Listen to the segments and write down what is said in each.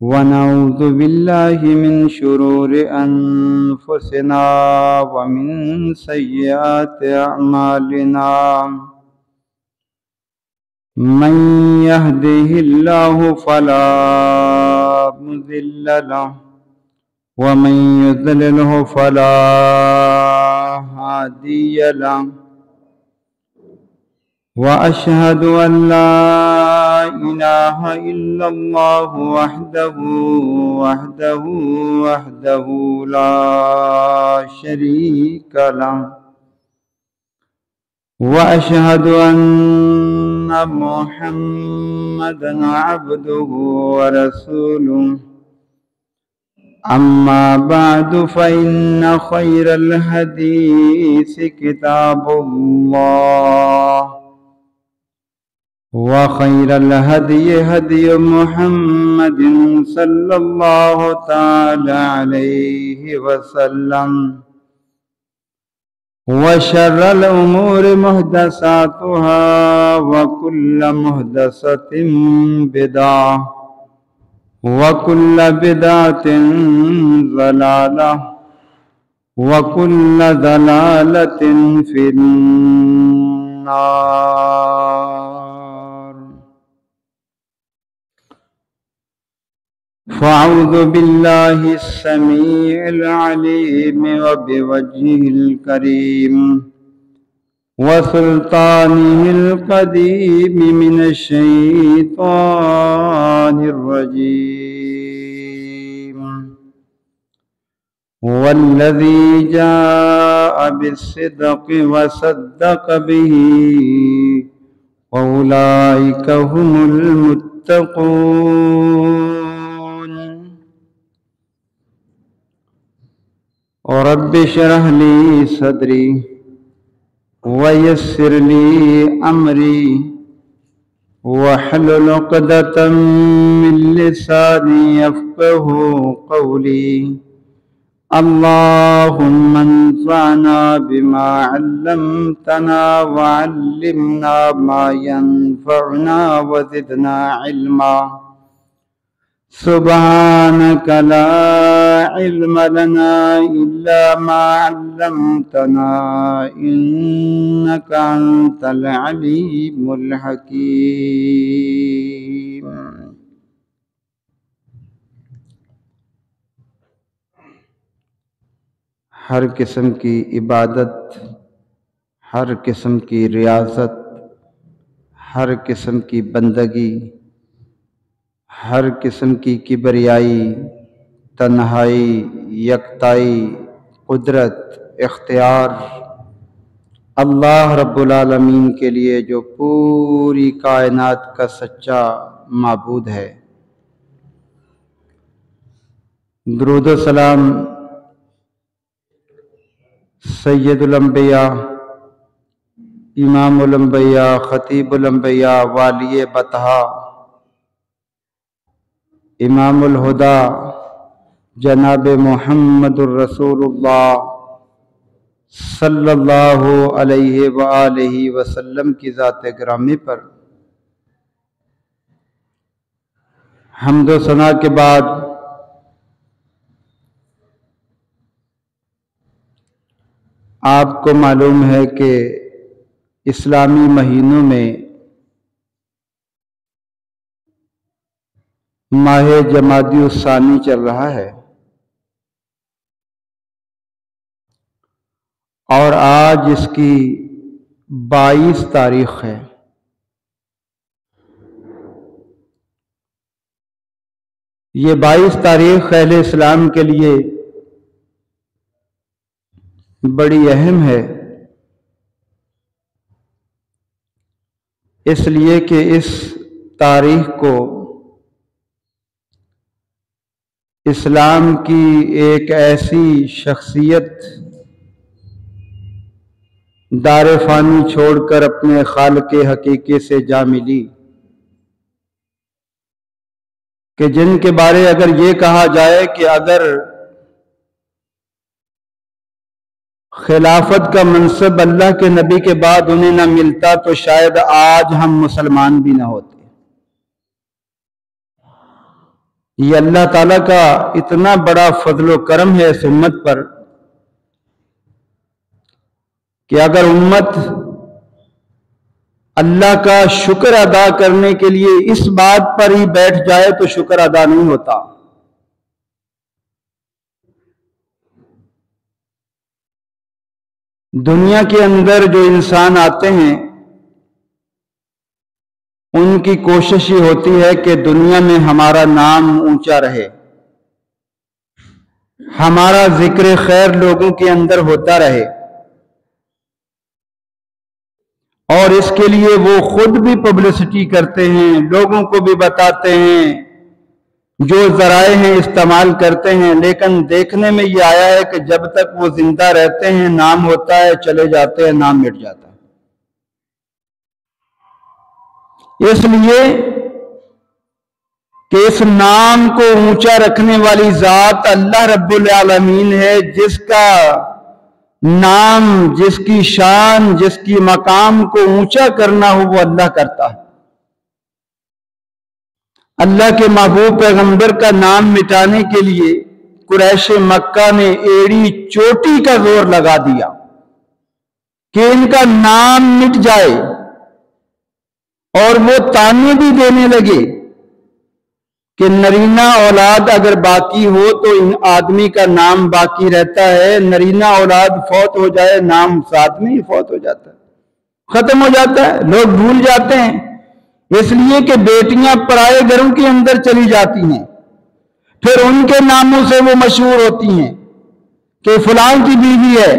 ونعوذ بالله من شرور أنفسنا ومن سيئات أعمالنا من يهده الله فلا مضل له ومن يضلله فلا هادي له وأشهد أن لا إله إلا الله وحده لا شريك له وأشهد أن محمدا عبده ورسوله أما بعد فإن خير الحديث كتاب الله وخير الهدي هدي محمد صلى الله تعالى عليه وسلم وشر الأمور محدثاتها وكل محدثة بدعة وكل بدعة ضلالة وكل ضلالة في النار. فأعوذ بالله السميع العليم وبوجهه الكريم وسلطانه القديم من الشيطان الرجيم. والذي جاء بالصدق وصدق به وأولئك هم المتقون. رب اشرح لي صدري ويسر لي أمري واحلل عقدة من لساني يفقه قولي. اللهم انفعنا بما علمتنا وعلمنا ما ينفعنا وزدنا علما. سبحانك لا علم لنا إلا ما علمتنا إنك أنت العليم الحكيم. ہر قسم کی عبادت، ہر قسم کی ریاضت، ہر قسم کی بندگی، ہر قسم کی کبریائی، تنہائی، یکتائی، قدرت، اختیار اللہ رب العالمین کے لیے جو پوری کائنات کا سچا معبود ہے. درود و سلام سید الانبیاء، امام الانبیاء، خطیب الانبیاء، والی بطحا، امام الہدا جناب محمد الرسول اللہ صلی اللہ علیہ وآلہ وسلم کی ذات گرامی پر حمد و ثنا کے بعد آپ کو معلوم ہے کہ اسلامی مہینوں میں ماہ جمادی الثانی چل رہا ہے اور آج اس کی 22 تاریخ ہے. یہ 22 تاریخ اہل اسلام کے لیے بڑی اہم ہے، اس لیے کہ اس تاریخ کو اسلام کی ایک ایسی شخصیت دار فانی چھوڑ کر اپنے خالق حقیقی سے جا ملی کہ جن کے بارے اگر یہ کہا جائے کہ اگر خلافت کا منصب اللہ کے نبی کے بعد انہیں نہ ملتا تو شاید آج ہم مسلمان بھی نہ ہوتے. یہ اللہ تعالیٰ کا اتنا بڑا فضل و کرم ہے اس امت پر کہ اگر امت اللہ کا شکر ادا کرنے کے لیے اس بات پر ہی بیٹھ جائے تو شکر ادا نہیں ہوتا۔ دنیا کے اندر جو انسان آتے ہیں ان کی کوشش یہ ہوتی ہے کہ دنیا میں ہمارا نام اونچا رہے، ہمارا ذکر خیر لوگوں کے اندر ہوتا رہے، اور اس کے لیے وہ خود بھی پبلسٹی کرتے ہیں، لوگوں کو بھی بتاتے ہیں، جو ذرائع ہیں استعمال کرتے ہیں، لیکن دیکھنے میں یہ آیا ہے کہ جب تک وہ زندہ رہتے ہیں نام ہوتا ہے، چلے جاتے ہیں نام مٹ جاتا ہے۔ اس لیے کہ اس نام کو اونچا رکھنے والی ذات اللہ رب العالمین ہے، جس کا نام، جس کی شان، جس کی مقام کو اونچا کرنا ہو وہ اللہ کرتا ہے۔ اللہ کے محبوب پیغمبر کا نام مٹانے کے لیے قریش مکہ نے ایڑی چوٹی کا زور لگا دیا کہ ان کا نام مٹ جائے، اور وہ تانے بھی دینے لگے کہ نرینہ اولاد اگر باقی ہو تو ان آدمی کا نام باقی رہتا ہے، نرینہ اولاد فوت ہو جائے نام ساتھ میں ہی فوت ہو جاتا ہے، ختم ہو جاتا ہے، لوگ بھول جاتے ہیں، اس لیے کہ بیٹیاں پرائے گھروں کے اندر چلی جاتی ہیں، پھر ان کے ناموں سے وہ مشہور ہوتی ہیں کہ فلاں کی بیوی ہے۔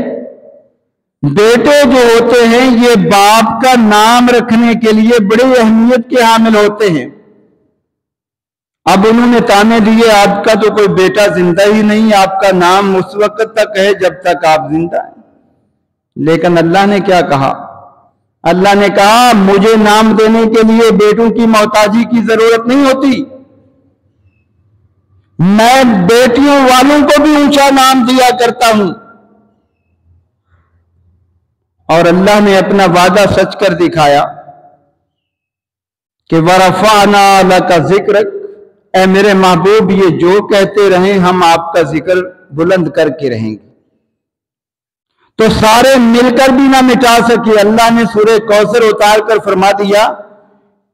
بیٹے جو ہوتے ہیں یہ باپ کا نام رکھنے کے لیے بڑی اہمیت کے حامل ہوتے ہیں۔ اب انہوں نے تانے دیے آپ کا تو کوئی بیٹا زندہ ہی نہیں، آپ کا نام اس وقت تک ہے جب تک آپ زندہ ہیں۔ لیکن اللہ نے کیا کہا؟ اللہ نے کہا مجھے نام دینے کے لیے بیٹوں کی محتاجی کی ضرورت نہیں ہوتی، میں بیٹیوں والوں کو بھی اونچا نام دیا کرتا ہوں۔ اور اللہ نے اپنا وعدہ سچ کر دکھایا کہ وَرَفَعْنَا لَكَ ذِكْرَكَ، اے میرے محبوب یہ جو کہتے رہیں ہم آپ کا ذکر بلند کر کے رہیں گے۔ تو سارے مل کر بھی نہ مٹا سکے، اللہ نے سورہ کوثر اتار کر فرما دیا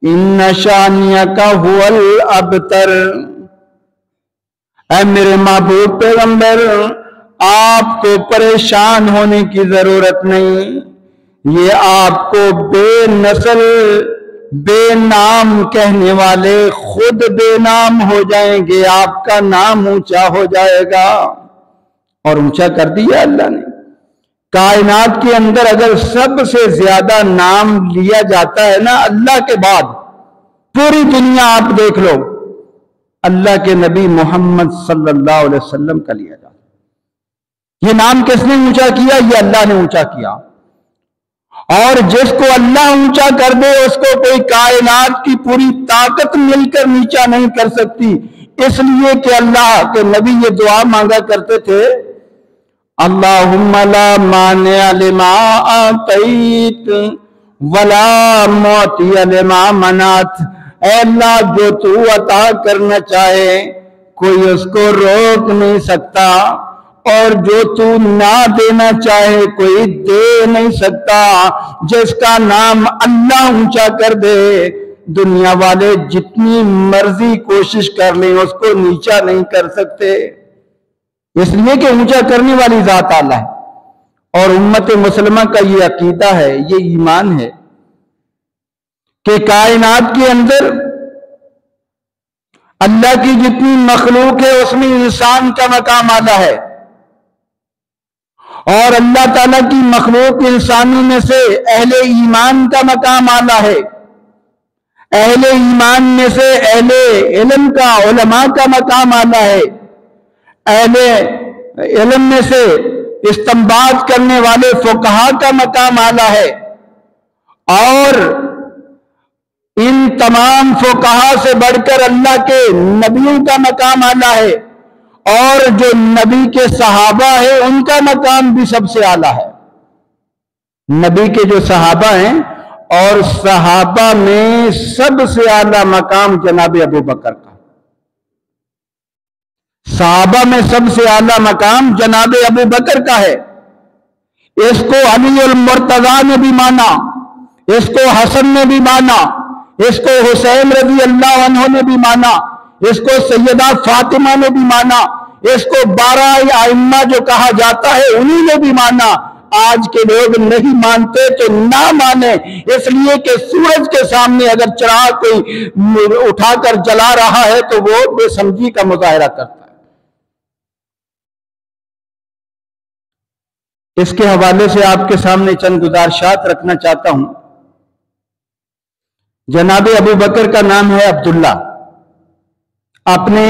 إِنَّ شَانِئَكَ هُوَ الْأَبْتَرُ، اے میرے محبوب پیغمبر آپ کو پریشان ہونے کی ضرورت نہیں، یہ آپ کو بے نسل بے نام کہنے والے خود بے نام ہو جائیں گے، آپ کا نام اونچا ہو جائے گا۔ اور اونچا کر دیا اللہ نے۔ کائنات کے اندر اگر سب سے زیادہ نام لیا جاتا ہے نا اللہ کے بعد، پوری دنیا آپ دیکھ لو، اللہ کے نبی محمد صلی اللہ علیہ وسلم کا لیا جاتا۔ یہ نام کس نے اونچا کیا؟ یہ اللہ نے اونچا کیا۔ اور جس کو اللہ اونچا کر دے اس کو کوئی کائنات کی پوری طاقت مل کر نیچا نہیں کر سکتی، اس لیے کہ اللہ کے نبی یہ دعا مانگا کرتے تھے اللہم لا مانع لما اعطیت ولا معطی لما منعت، اے اللہ جو تو عطا کرنا چاہے کوئی اس کو روک نہیں سکتا، اور جو تو نہ دینا چاہے کوئی دے نہیں سکتا۔ جس کا نام اللہ اونچا کر دے دنیا والے جتنی مرضی کوشش کر لیں اس کو نیچا نہیں کر سکتے، اس لیے کہ اونچا کرنے والی ذات اللہ ہے۔ اور امت مسلمہ کا یہ عقیدہ ہے، یہ ایمان ہے کہ کائنات کے اندر اللہ کی جتنی مخلوق ہے اس میں انسان کا مقام اعلیٰ ہے، اور اللہ تعالیٰ کی مخلوق انسانی میں سے اہل ایمان کا مقام اعلیٰ ہے، اہل ایمان میں سے اہل علم کا، علماء کا مقام اعلیٰ ہے، اہل علم میں سے استنباط کرنے والے فقہاء کا مقام اعلیٰ ہے، اور ان تمام فقہاء سے بڑھ کر اللہ کے نبیوں کا مقام اعلیٰ ہے، اور جو نبی کے صحابہ ہیں ان کا مقام بھی سب سے اعلیٰ ہے۔ نبی کے جو صحابہ ہیں اور صحابہ میں سب سے اعلیٰ مقام جناب ابو بکر کا، صحابہ میں سب سے اعلیٰ مقام جناب ابو بکر کا ہے. اس کو علی المرتضیٰ نے بھی مانا، اس کو حسن نے بھی مانا، اس کو حسین رضی اللہ عنہ نے بھی مانا، اس کو سیدہ فاطمہ نے بھی مانا، اس کو 12 ائمہ جو کہا جاتا ہے انہی نے بھی مانا. آج کے لوگ نہیں مانتے تو نہ مانے، اس لیے کہ سورج کے سامنے اگر چراغ کوئی اٹھا کر جلا رہا ہے تو وہ بے سمجھی کا مظاہرہ کرتا ہے. اس کے حوالے سے آپ کے سامنے چند گزارشات رکھنا چاہتا ہوں. جناب ابو بکر کا نام ہے عبداللہ. اپنے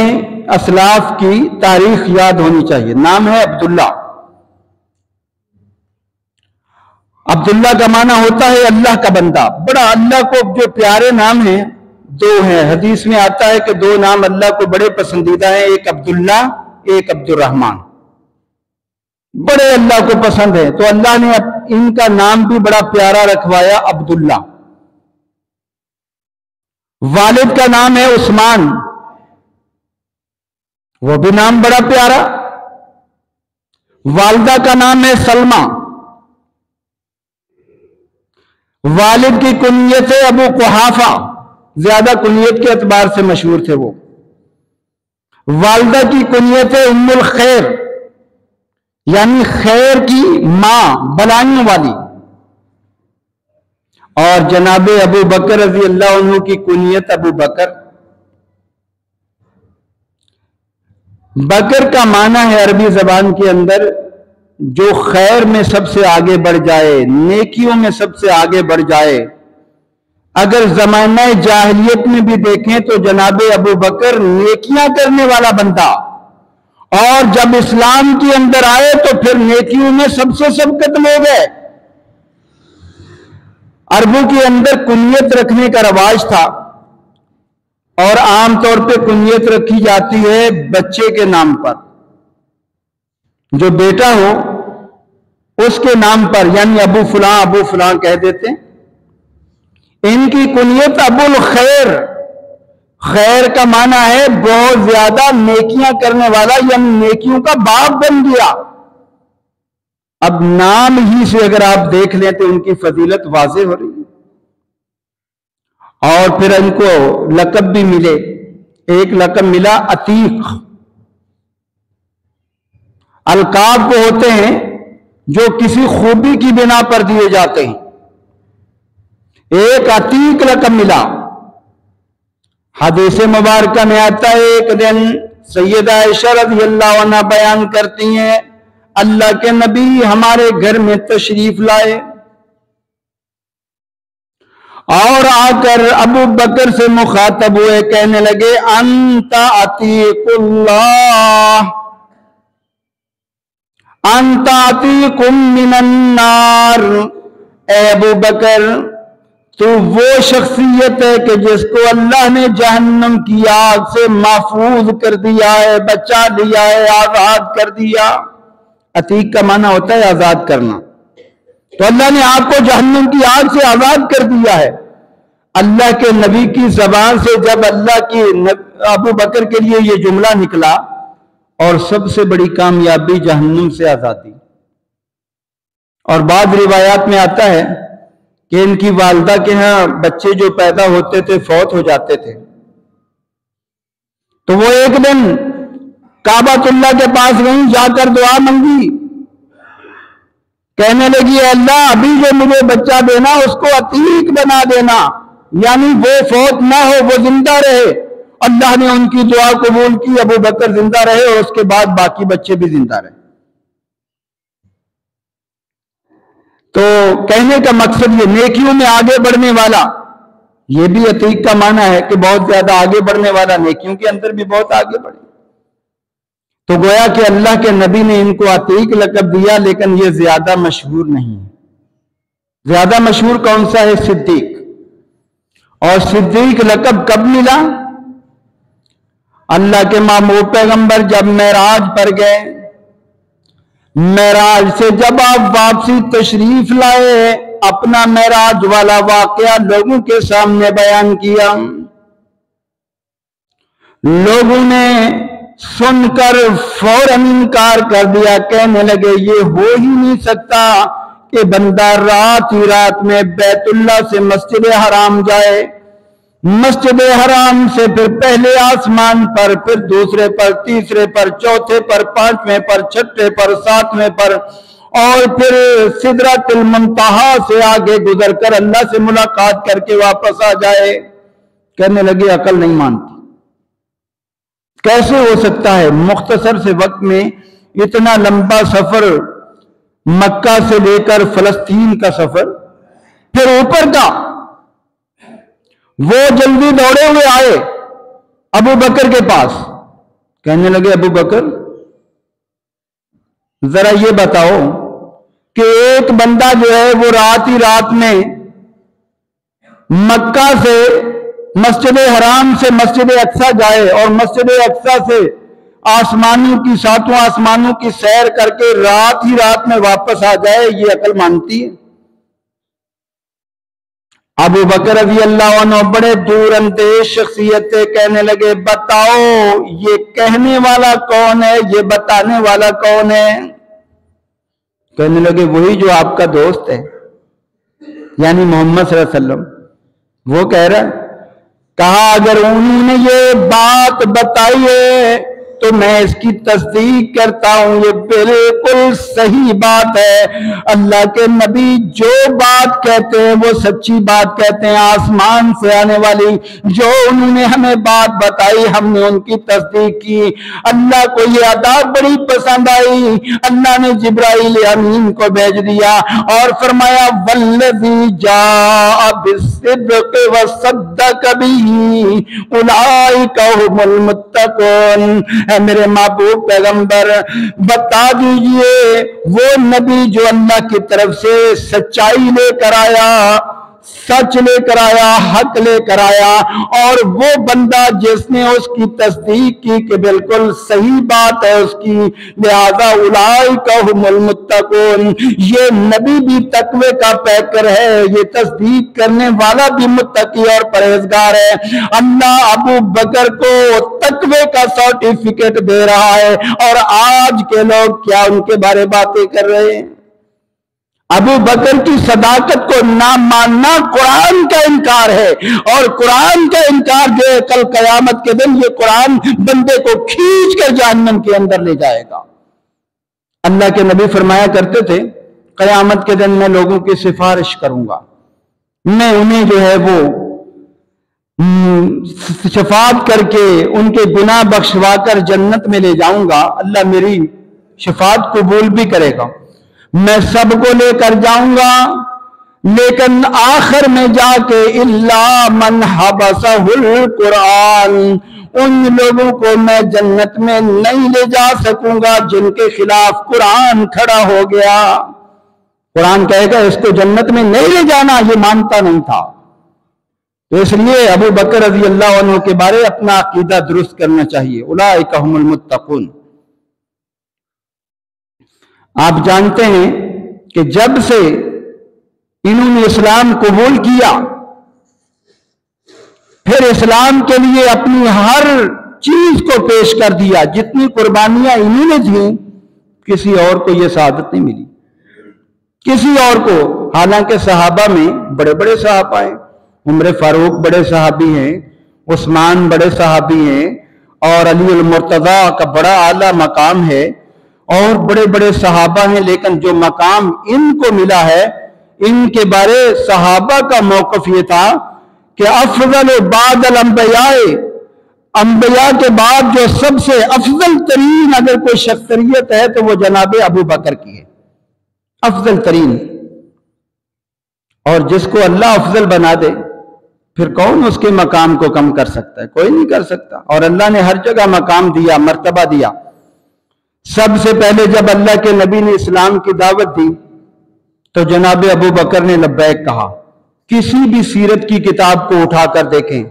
اسلاف کی تاریخ یاد ہونی چاہیے. نام ہے عبداللہ. عبداللہ کا معنی ہوتا ہے اللہ کا بندہ. بڑا اللہ کو جو پیارے نام ہیں دو ہیں. حدیث میں آتا ہے کہ 2 نام اللہ کو بڑے پسندیدہ ہیں، ایک عبداللہ ایک عبد الرحمن. بڑے اللہ کو پسند ہے تو اللہ نے ان کا نام بھی بڑا پیارا رکھوایا عبداللہ. والد کا نام ہے عثمان، وہ بھی نام بڑا پیارا. والدہ کا نام ہے سلمہ. والد کی کنیت ہے ابو قحافہ، زیادہ کنیت کے اعتبار سے مشہور تھے وہ. والدہ کی کنیت ہے ام الخیر، یعنی خیر کی ماں، بلائیوں والی. اور جناب ابو بکر رضی اللہ عنہ کی کنیت ابو بکر. بکر کا معنی ہے عربی زبان کے اندر جو خیر میں سب سے آگے بڑھ جائے، نیکیوں میں سب سے آگے بڑھ جائے. اگر زمانہ جاہلیت میں بھی دیکھیں تو جناب ابو بکر نیکیاں کرنے والا بندہ، اور جب اسلام کے اندر آئے تو پھر نیکیوں میں سب سے سبقت ہو گئے. عربوں کے اندر کنیت رکھنے کا رواج تھا، اور عام طور پہ کنیت رکھی جاتی ہے بچے کے نام پر. جو بیٹا ہو اس کے نام پر، یعنی ابو فلاں کہہ دیتے. ان کی کنیت ابو الخیر. خیر کا معنی ہے بہت زیادہ نیکیاں کرنے والا، یعنی نیکیوں کا باپ بن گیا. اب نام ہی سے اگر آپ دیکھ لیں تو ان کی فضیلت واضح ہو رہی ہے. اور پھر ان کو لقب بھی ملے. ایک لقب ملا عتیق. القاب کو ہوتے ہیں جو کسی خوبی کی بنا پر دیے جاتے ہیں. ایک عتیق لقب ملا. حدیث مبارکہ میں آتا ہے ایک دن سیدہ عائشہ رضی اللہ عنہ بیان کرتی ہیں اللہ کے نبی ہمارے گھر میں تشریف لائے اور آ کر ابو بکر سے مخاطب ہوئے، کہنے لگے انت عتیق اللہ انت عتیق من النار. اے ابو بکر تو وہ شخصیت ہے کہ جس کو اللہ نے جہنم کی آگ سے محفوظ کر دیا ہے، بچا دیا ہے، آزاد کر دیا. عتیق کا معنی ہوتا ہے آزاد کرنا. تو اللہ نے آپ کو جہنم کی آگ سے آزاد کر دیا ہے. اللہ کے نبی کی زبان سے جب اللہ کی ابو بکر کے لیے یہ جملہ نکلا، اور سب سے بڑی کامیابی جہنم سے آزادی. اور بعض روایات میں آتا ہے کہ ان کی والدہ کے ہاں بچے جو پیدا ہوتے تھے فوت ہو جاتے تھے، تو وہ ایک دن کعبۃ اللہ کے پاس گئیں، جا کر دعا منگی. کہنے لگی اے اللہ ابھی جو مجھے بچہ دینا اس کو عتیق بنا دینا، یعنی وہ فوت نہ ہو، وہ زندہ رہے. اللہ نے ان کی دعا قبول کی، ابو بکر زندہ رہے اور اس کے بعد باقی بچے بھی زندہ رہے. تو کہنے کا مقصد یہ نیکیوں میں آگے بڑھنے والا، یہ بھی عتیق کا معنی ہے کہ بہت زیادہ آگے بڑھنے والا، نیکیوں کے اندر بھی بہت آگے بڑھے. تو گویا کہ اللہ کے نبی نے ان کو عتیق لقب دیا، لیکن یہ زیادہ مشہور نہیں ہے. زیادہ مشہور کون سا ہے؟ صدیق. اور صدیق لقب کب ملا؟ اللہ کے محبوب پیغمبر جب معراج پر گئے، معراج سے جب آپ واپسی تشریف لائے، اپنا معراج والا واقعہ لوگوں کے سامنے بیان کیا. لوگوں نے سن کر فوراً انکار کر دیا، کہنے لگے یہ ہو ہی نہیں سکتا کہ بندہ رات ہی رات میں بیت اللہ سے مسجد حرام جائے، مسجد حرام سے پھر پہلے آسمان پر، پھر دوسرے پر، تیسرے پر، چوتھے پر، پانچویں پر، چھٹے پر، ساتویں پر، اور پھر سدرۃ المنتہا سے آگے گزر کر اللہ سے ملاقات کر کے واپس آ جائے۔ کہنے لگے عقل نہیں مانتی، کیسے ہو سکتا ہے مختصر سے وقت میں اتنا لمبا سفر، مکہ سے لے کر فلسطین کا سفر، پھر اوپر کا۔ وہ جلدی دوڑے ہوئے آئے ابو بکر کے پاس، کہنے لگے ابو بکر ذرا یہ بتاؤ کہ ایک بندہ جو ہے وہ رات ہی رات میں مکہ سے مسجد حرام سے مسجد اقصی جائے اور مسجد اقصی سے آسمانوں کی، ساتوں آسمانوں کی سیر کر کے رات ہی رات میں واپس آ جائے، یہ عقل مانتی ہے؟ ابو بکر رضی اللہ عنہ بڑے دور اندیش شخصیت تھے، کہنے لگے بتاؤ یہ کہنے والا کون ہے، یہ بتانے والا کون ہے؟ کہنے لگے وہی جو آپ کا دوست ہے، یعنی محمد صلی اللہ علیہ وسلم۔ وہ کہہ رہا ہے، کہا اگر انہوں نے یہ بات بتائی ہے تو میں اس کی تصدیق کرتا ہوں، یہ بالکل صحیح بات ہے۔ اللہ کے نبی جو بات کہتے ہیں وہ سچی بات کہتے ہیں، آسمان سے آنے والی جو انہوں نے ہمیں بات بتائی ہم نے ان کی تصدیق کی۔ اللہ کو یہ ادا بڑی پسند آئی، اللہ نے جبرائیل امین کو بھیج دیا اور فرمایا والذی جاء بالصدق وصدق بہ اولئک هم المتقون۔ اے میرے محبوب پیغمبر بتا دیجئے وہ نبی جو اللہ کی طرف سے سچائی لے کر آیا، سچ لے کر آیا، حق لے کر آیا، اور وہ بندہ جس نے اس کی تصدیق کی کہ بالکل صحیح بات ہے اس کی، لہذا اولئک هم المتقون، یہ نبی بھی تقوی کا پیکر ہے، یہ تصدیق کرنے والا بھی متقی اور پرہیزگار ہے۔ اللہ ابو بکر کو تقوی کا سرٹیفکیٹ دے رہا ہے، اور آج کے لوگ کیا ان کے بارے باتیں کر رہے ہیں؟ ابو بکر کی صداقت کو نہ ماننا قرآن کا انکار ہے، اور قرآن کا انکار جو ہے کل قیامت کے دن یہ قرآن بندے کو کھینچ کر جہنم کے اندر لے جائے گا۔ اللہ کے نبی فرمایا کرتے تھے قیامت کے دن میں لوگوں کی سفارش کروں گا، میں انہیں جو ہے وہ شفاعت کر کے ان کے گناہ بخشوا کر جنت میں لے جاؤں گا، اللہ میری شفاعت قبول بھی کرے گا، میں سب کو لے کر جاؤں گا، لیکن آخر میں جا کے الا من حبسہ القرآن، ان لوگوں کو میں جنت میں نہیں لے جا سکوں گا جن کے خلاف قرآن کھڑا ہو گیا۔ قرآن کہے گا اس کو جنت میں نہیں لے جانا، یہ مانتا نہیں تھا۔ تو اس لیے ابو بکر رضی اللہ عنہ کے بارے اپنا عقیدہ درست کرنا چاہیے، اولئک هم المتقون۔ آپ جانتے ہیں کہ جب سے انہوں نے اسلام قبول کیا، پھر اسلام کے لیے اپنی ہر چیز کو پیش کر دیا، جتنی قربانیاں انہوں نے دیں کسی اور کو یہ سعادت نہیں ملی، کسی اور کو۔ حالانکہ صحابہ میں بڑے بڑے صحابہ ہیں، عمر فاروق بڑے صحابی ہیں، عثمان بڑے صحابی ہیں، اور علی المرتضیٰ کا بڑا اعلیٰ مقام ہے، اور بڑے بڑے صحابہ ہیں، لیکن جو مقام ان کو ملا ہے، ان کے بارے صحابہ کا موقف یہ تھا کہ افضل بعد الانبیاء، انبیاء کے بعد جو سب سے افضل ترین اگر کوئی شخصیت ہے تو وہ جناب ابو بکر کی ہے، افضل ترین۔ اور جس کو اللہ افضل بنا دے پھر کون اس کے مقام کو کم کر سکتا ہے؟ کوئی نہیں کر سکتا۔ اور اللہ نے ہر جگہ مقام دیا، مرتبہ دیا۔ سب سے پہلے جب اللہ کے نبی نے اسلام کی دعوت دی تو جناب ابو بکر نے لبیک کہا۔ کسی بھی سیرت کی کتاب کو اٹھا کر دیکھیں،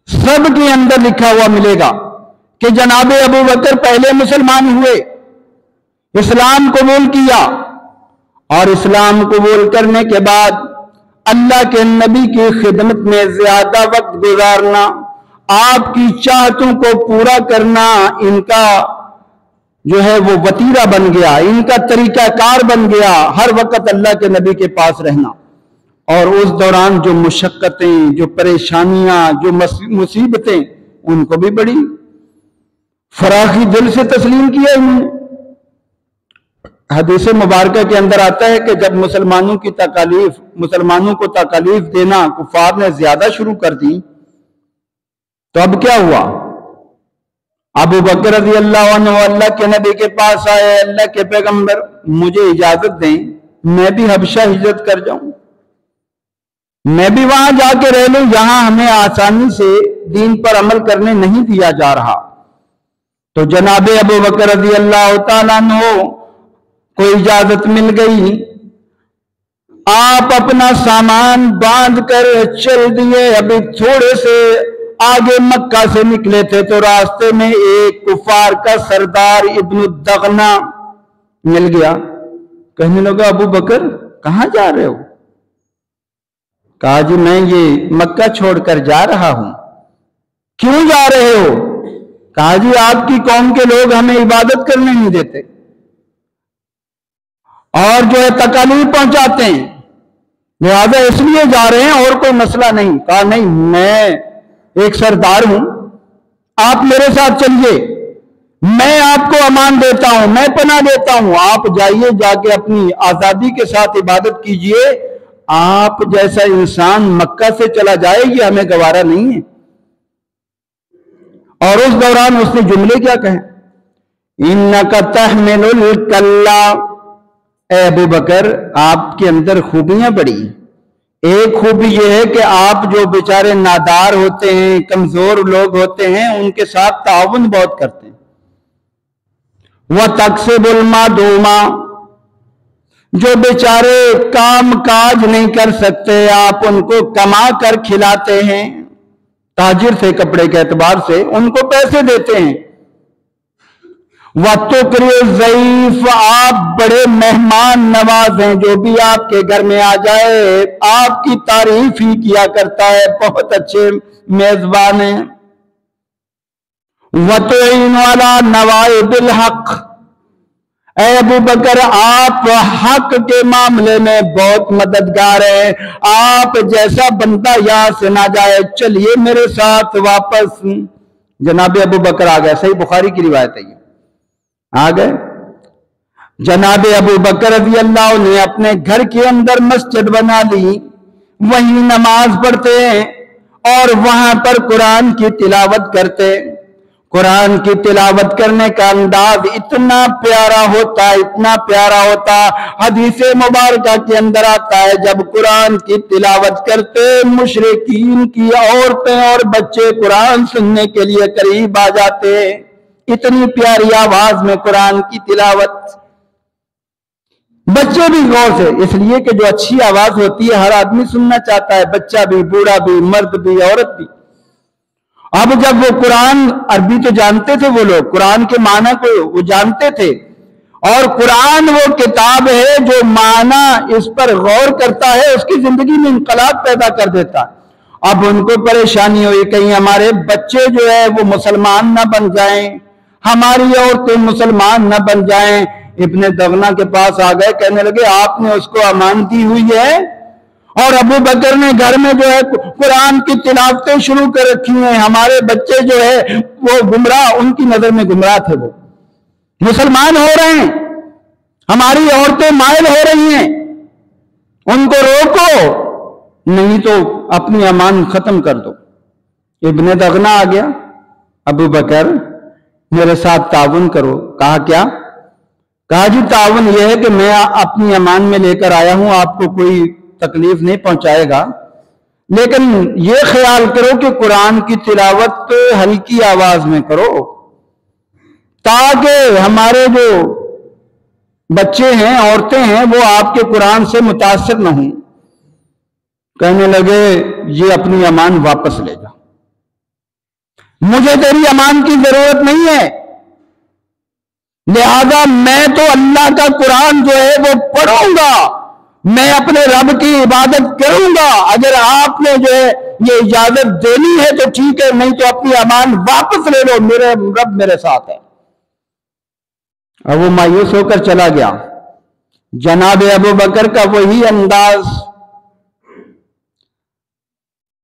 سب کے اندر لکھا ہوا ملے گا کہ جناب ابو بکر پہلے مسلمان ہوئے، اسلام قبول کیا، اور اسلام قبول کرنے کے بعد اللہ کے نبی کی خدمت میں زیادہ وقت گزارنا، آپ کی چاہتوں کو پورا کرنا ان کا جو ہے وہ وتیرہ بن گیا، ان کا طریقہ کار بن گیا، ہر وقت اللہ کے نبی کے پاس رہنا۔ اور اس دوران جو مشقتیں، جو پریشانیاں، جو مصیبتیں، ان کو بھی بڑی فراخی دل سے تسلیم کیا انہوں نے۔ حدیث مبارکہ کے اندر آتا ہے کہ جب مسلمانوں کو تکالیف دینا کفار نے زیادہ شروع کر دی تو اب کیا ہوا؟ ابو بکر رضی اللہ عنہ اللہ کے نبی کے پاس آئے، اللہ کے پیغمبر مجھے اجازت دیں میں بھی حبشہ ہجرت کر جاؤں، میں بھی وہاں جا کے رہ لوں جہاں ہمیں آسانی سے دین پر عمل کرنے نہیں دیا جا رہا۔ تو جناب ابو بکر رضی اللہ تعالیٰ عنہ کو اجازت مل گئی۔ آپ اپنا سامان باندھ کر چل دیے۔ ابھی تھوڑے سے آگے مکہ سے نکلے تھے تو راستے میں ایک کفار کا سردار ابن الدغنہ مل گیا۔ کہنے لگا ابو بکر کہاں جا رہے ہو؟ کہا جی میں یہ مکہ چھوڑ کر جا رہا ہوں۔ کیوں جا رہے ہو؟ کہا جی آپ کی قوم کے لوگ ہمیں عبادت کرنے نہیں دیتے اور جو ہے تکالیف پہنچاتے ہیں، لہذا اس لیے جا رہے ہیں، اور کوئی مسئلہ نہیں۔ کہا نہیں، میں ایک سردار ہوں، آپ میرے ساتھ چلیے، میں آپ کو امان دیتا ہوں، میں پناہ دیتا ہوں، آپ جائیے، جا کے اپنی آزادی کے ساتھ عبادت کیجئے۔ آپ جیسا انسان مکہ سے چلا جائے یہ ہمیں گوارا نہیں ہے۔ اور اس دوران اس نے جملے کیا کہے؟ اِنَّكَ تَحْمِلُ الْكَلَّ، اے ابو بکر آپ کے اندر خوبیاں بڑی ہیں۔ ایک خوبی یہ ہے کہ آپ جو بیچارے نادار ہوتے ہیں، کمزور لوگ ہوتے ہیں، ان کے ساتھ تعاون بہت کرتے ہیں۔ وَتَقْسِبُ الْمَعْدُومَ، جو بیچارے کام کاج نہیں کر سکتے آپ ان کو کما کر کھلاتے ہیں، تاجر تھے کپڑے کے اعتبار سے، ان کو پیسے دیتے ہیں۔ وَتُقْرِئُ الضَّيْفَ، آپ بڑے مہمان نواز ہیں، جو بھی آپ کے گھر میں آ جائے آپ کی تعریف ہی کیا کرتا ہے، بہت اچھے میزبان ہیں۔ وَتُعِينُ عَلَى نَوَائِبِ الْحَقِّ، اے ابو بکر آپ حق کے معاملے میں بہت مددگار ہیں، آپ جیسا بندہ یہاں سے نہ جائے، چلیے میرے ساتھ واپس۔ جناب ابو بکر آ گئے، صحیح بخاری کی روایت ہے، آ گئے جناب ابو بکر رضی اللہ عنہ نے اپنے گھر کے اندر مسجد بنا لی، وہیں نماز پڑھتے ہیں اور وہاں پر قرآن کی تلاوت کرتے۔ قرآن کی تلاوت کرنے کا انداز اتنا پیارا ہوتا، اتنا پیارا ہوتا، حدیث مبارکہ کے اندر آتا ہے جب قرآن کی تلاوت کرتے مشرکین کی عورتیں اور بچے قرآن سننے کے لیے قریب آ جاتے، اتنی پیاری آواز میں قرآن کی تلاوت، بچے بھی غور سے، اس لیے کہ جو اچھی آواز ہوتی ہے ہر آدمی سننا چاہتا ہے، بچہ بھی، بوڑھا بھی، مرد بھی، عورت بھی۔ اب جب وہ قرآن، عربی تو جانتے تھے وہ لوگ، قرآن کے معنی کو وہ جانتے تھے، اور قرآن وہ کتاب ہے جو معنی اس پر غور کرتا ہے اس کی زندگی میں انقلاب پیدا کر دیتا۔ اب ان کو پریشانی ہوئی کہیں ہمارے بچے جو ہے وہ مسلمان نہ بن جائیں، ہماری عورتیں مسلمان نہ بن جائیں۔ ابن دغنہ کے پاس آ گئے، کہنے لگے آپ نے اس کو امان دی ہوئی ہے اور ابو بکر نے گھر میں جو ہے قرآن کی تلاوتیں شروع کر رکھی ہیں، ہمارے بچے جو ہے وہ گمراہ، ان کی نظر میں گمراہ تھے، وہ مسلمان ہو رہے ہیں، ہماری عورتیں مائل ہو رہی ہیں، ان کو روکو، نہیں تو اپنی امان ختم کر دو۔ ابن دغنہ آ گیا، ابو بکر میرے ساتھ تعاون کرو۔ کہا کیا؟ کہا جی تعاون یہ ہے کہ میں اپنی امان میں لے کر آیا ہوں، آپ کو کوئی تکلیف نہیں پہنچائے گا، لیکن یہ خیال کرو کہ قرآن کی تلاوت ہلکی آواز میں کرو تاکہ ہمارے جو بچے ہیں، عورتیں ہیں، وہ آپ کے قرآن سے متاثر نہ ہوں۔ کہنے لگے یہ اپنی امان واپس لے جا، مجھے تیری امان کی ضرورت نہیں ہے، لہذا میں تو اللہ کا قرآن جو ہے وہ پڑھوں گا، میں اپنے رب کی عبادت کروں گا، اگر آپ نے جو ہے یہ اجازت دینی ہے تو ٹھیک ہے، نہیں تو اپنی امان واپس لے لو، میرے رب میرے ساتھ ہے۔ اور وہ مایوس ہو کر چلا گیا۔ جناب ابو بکر کا وہی انداز،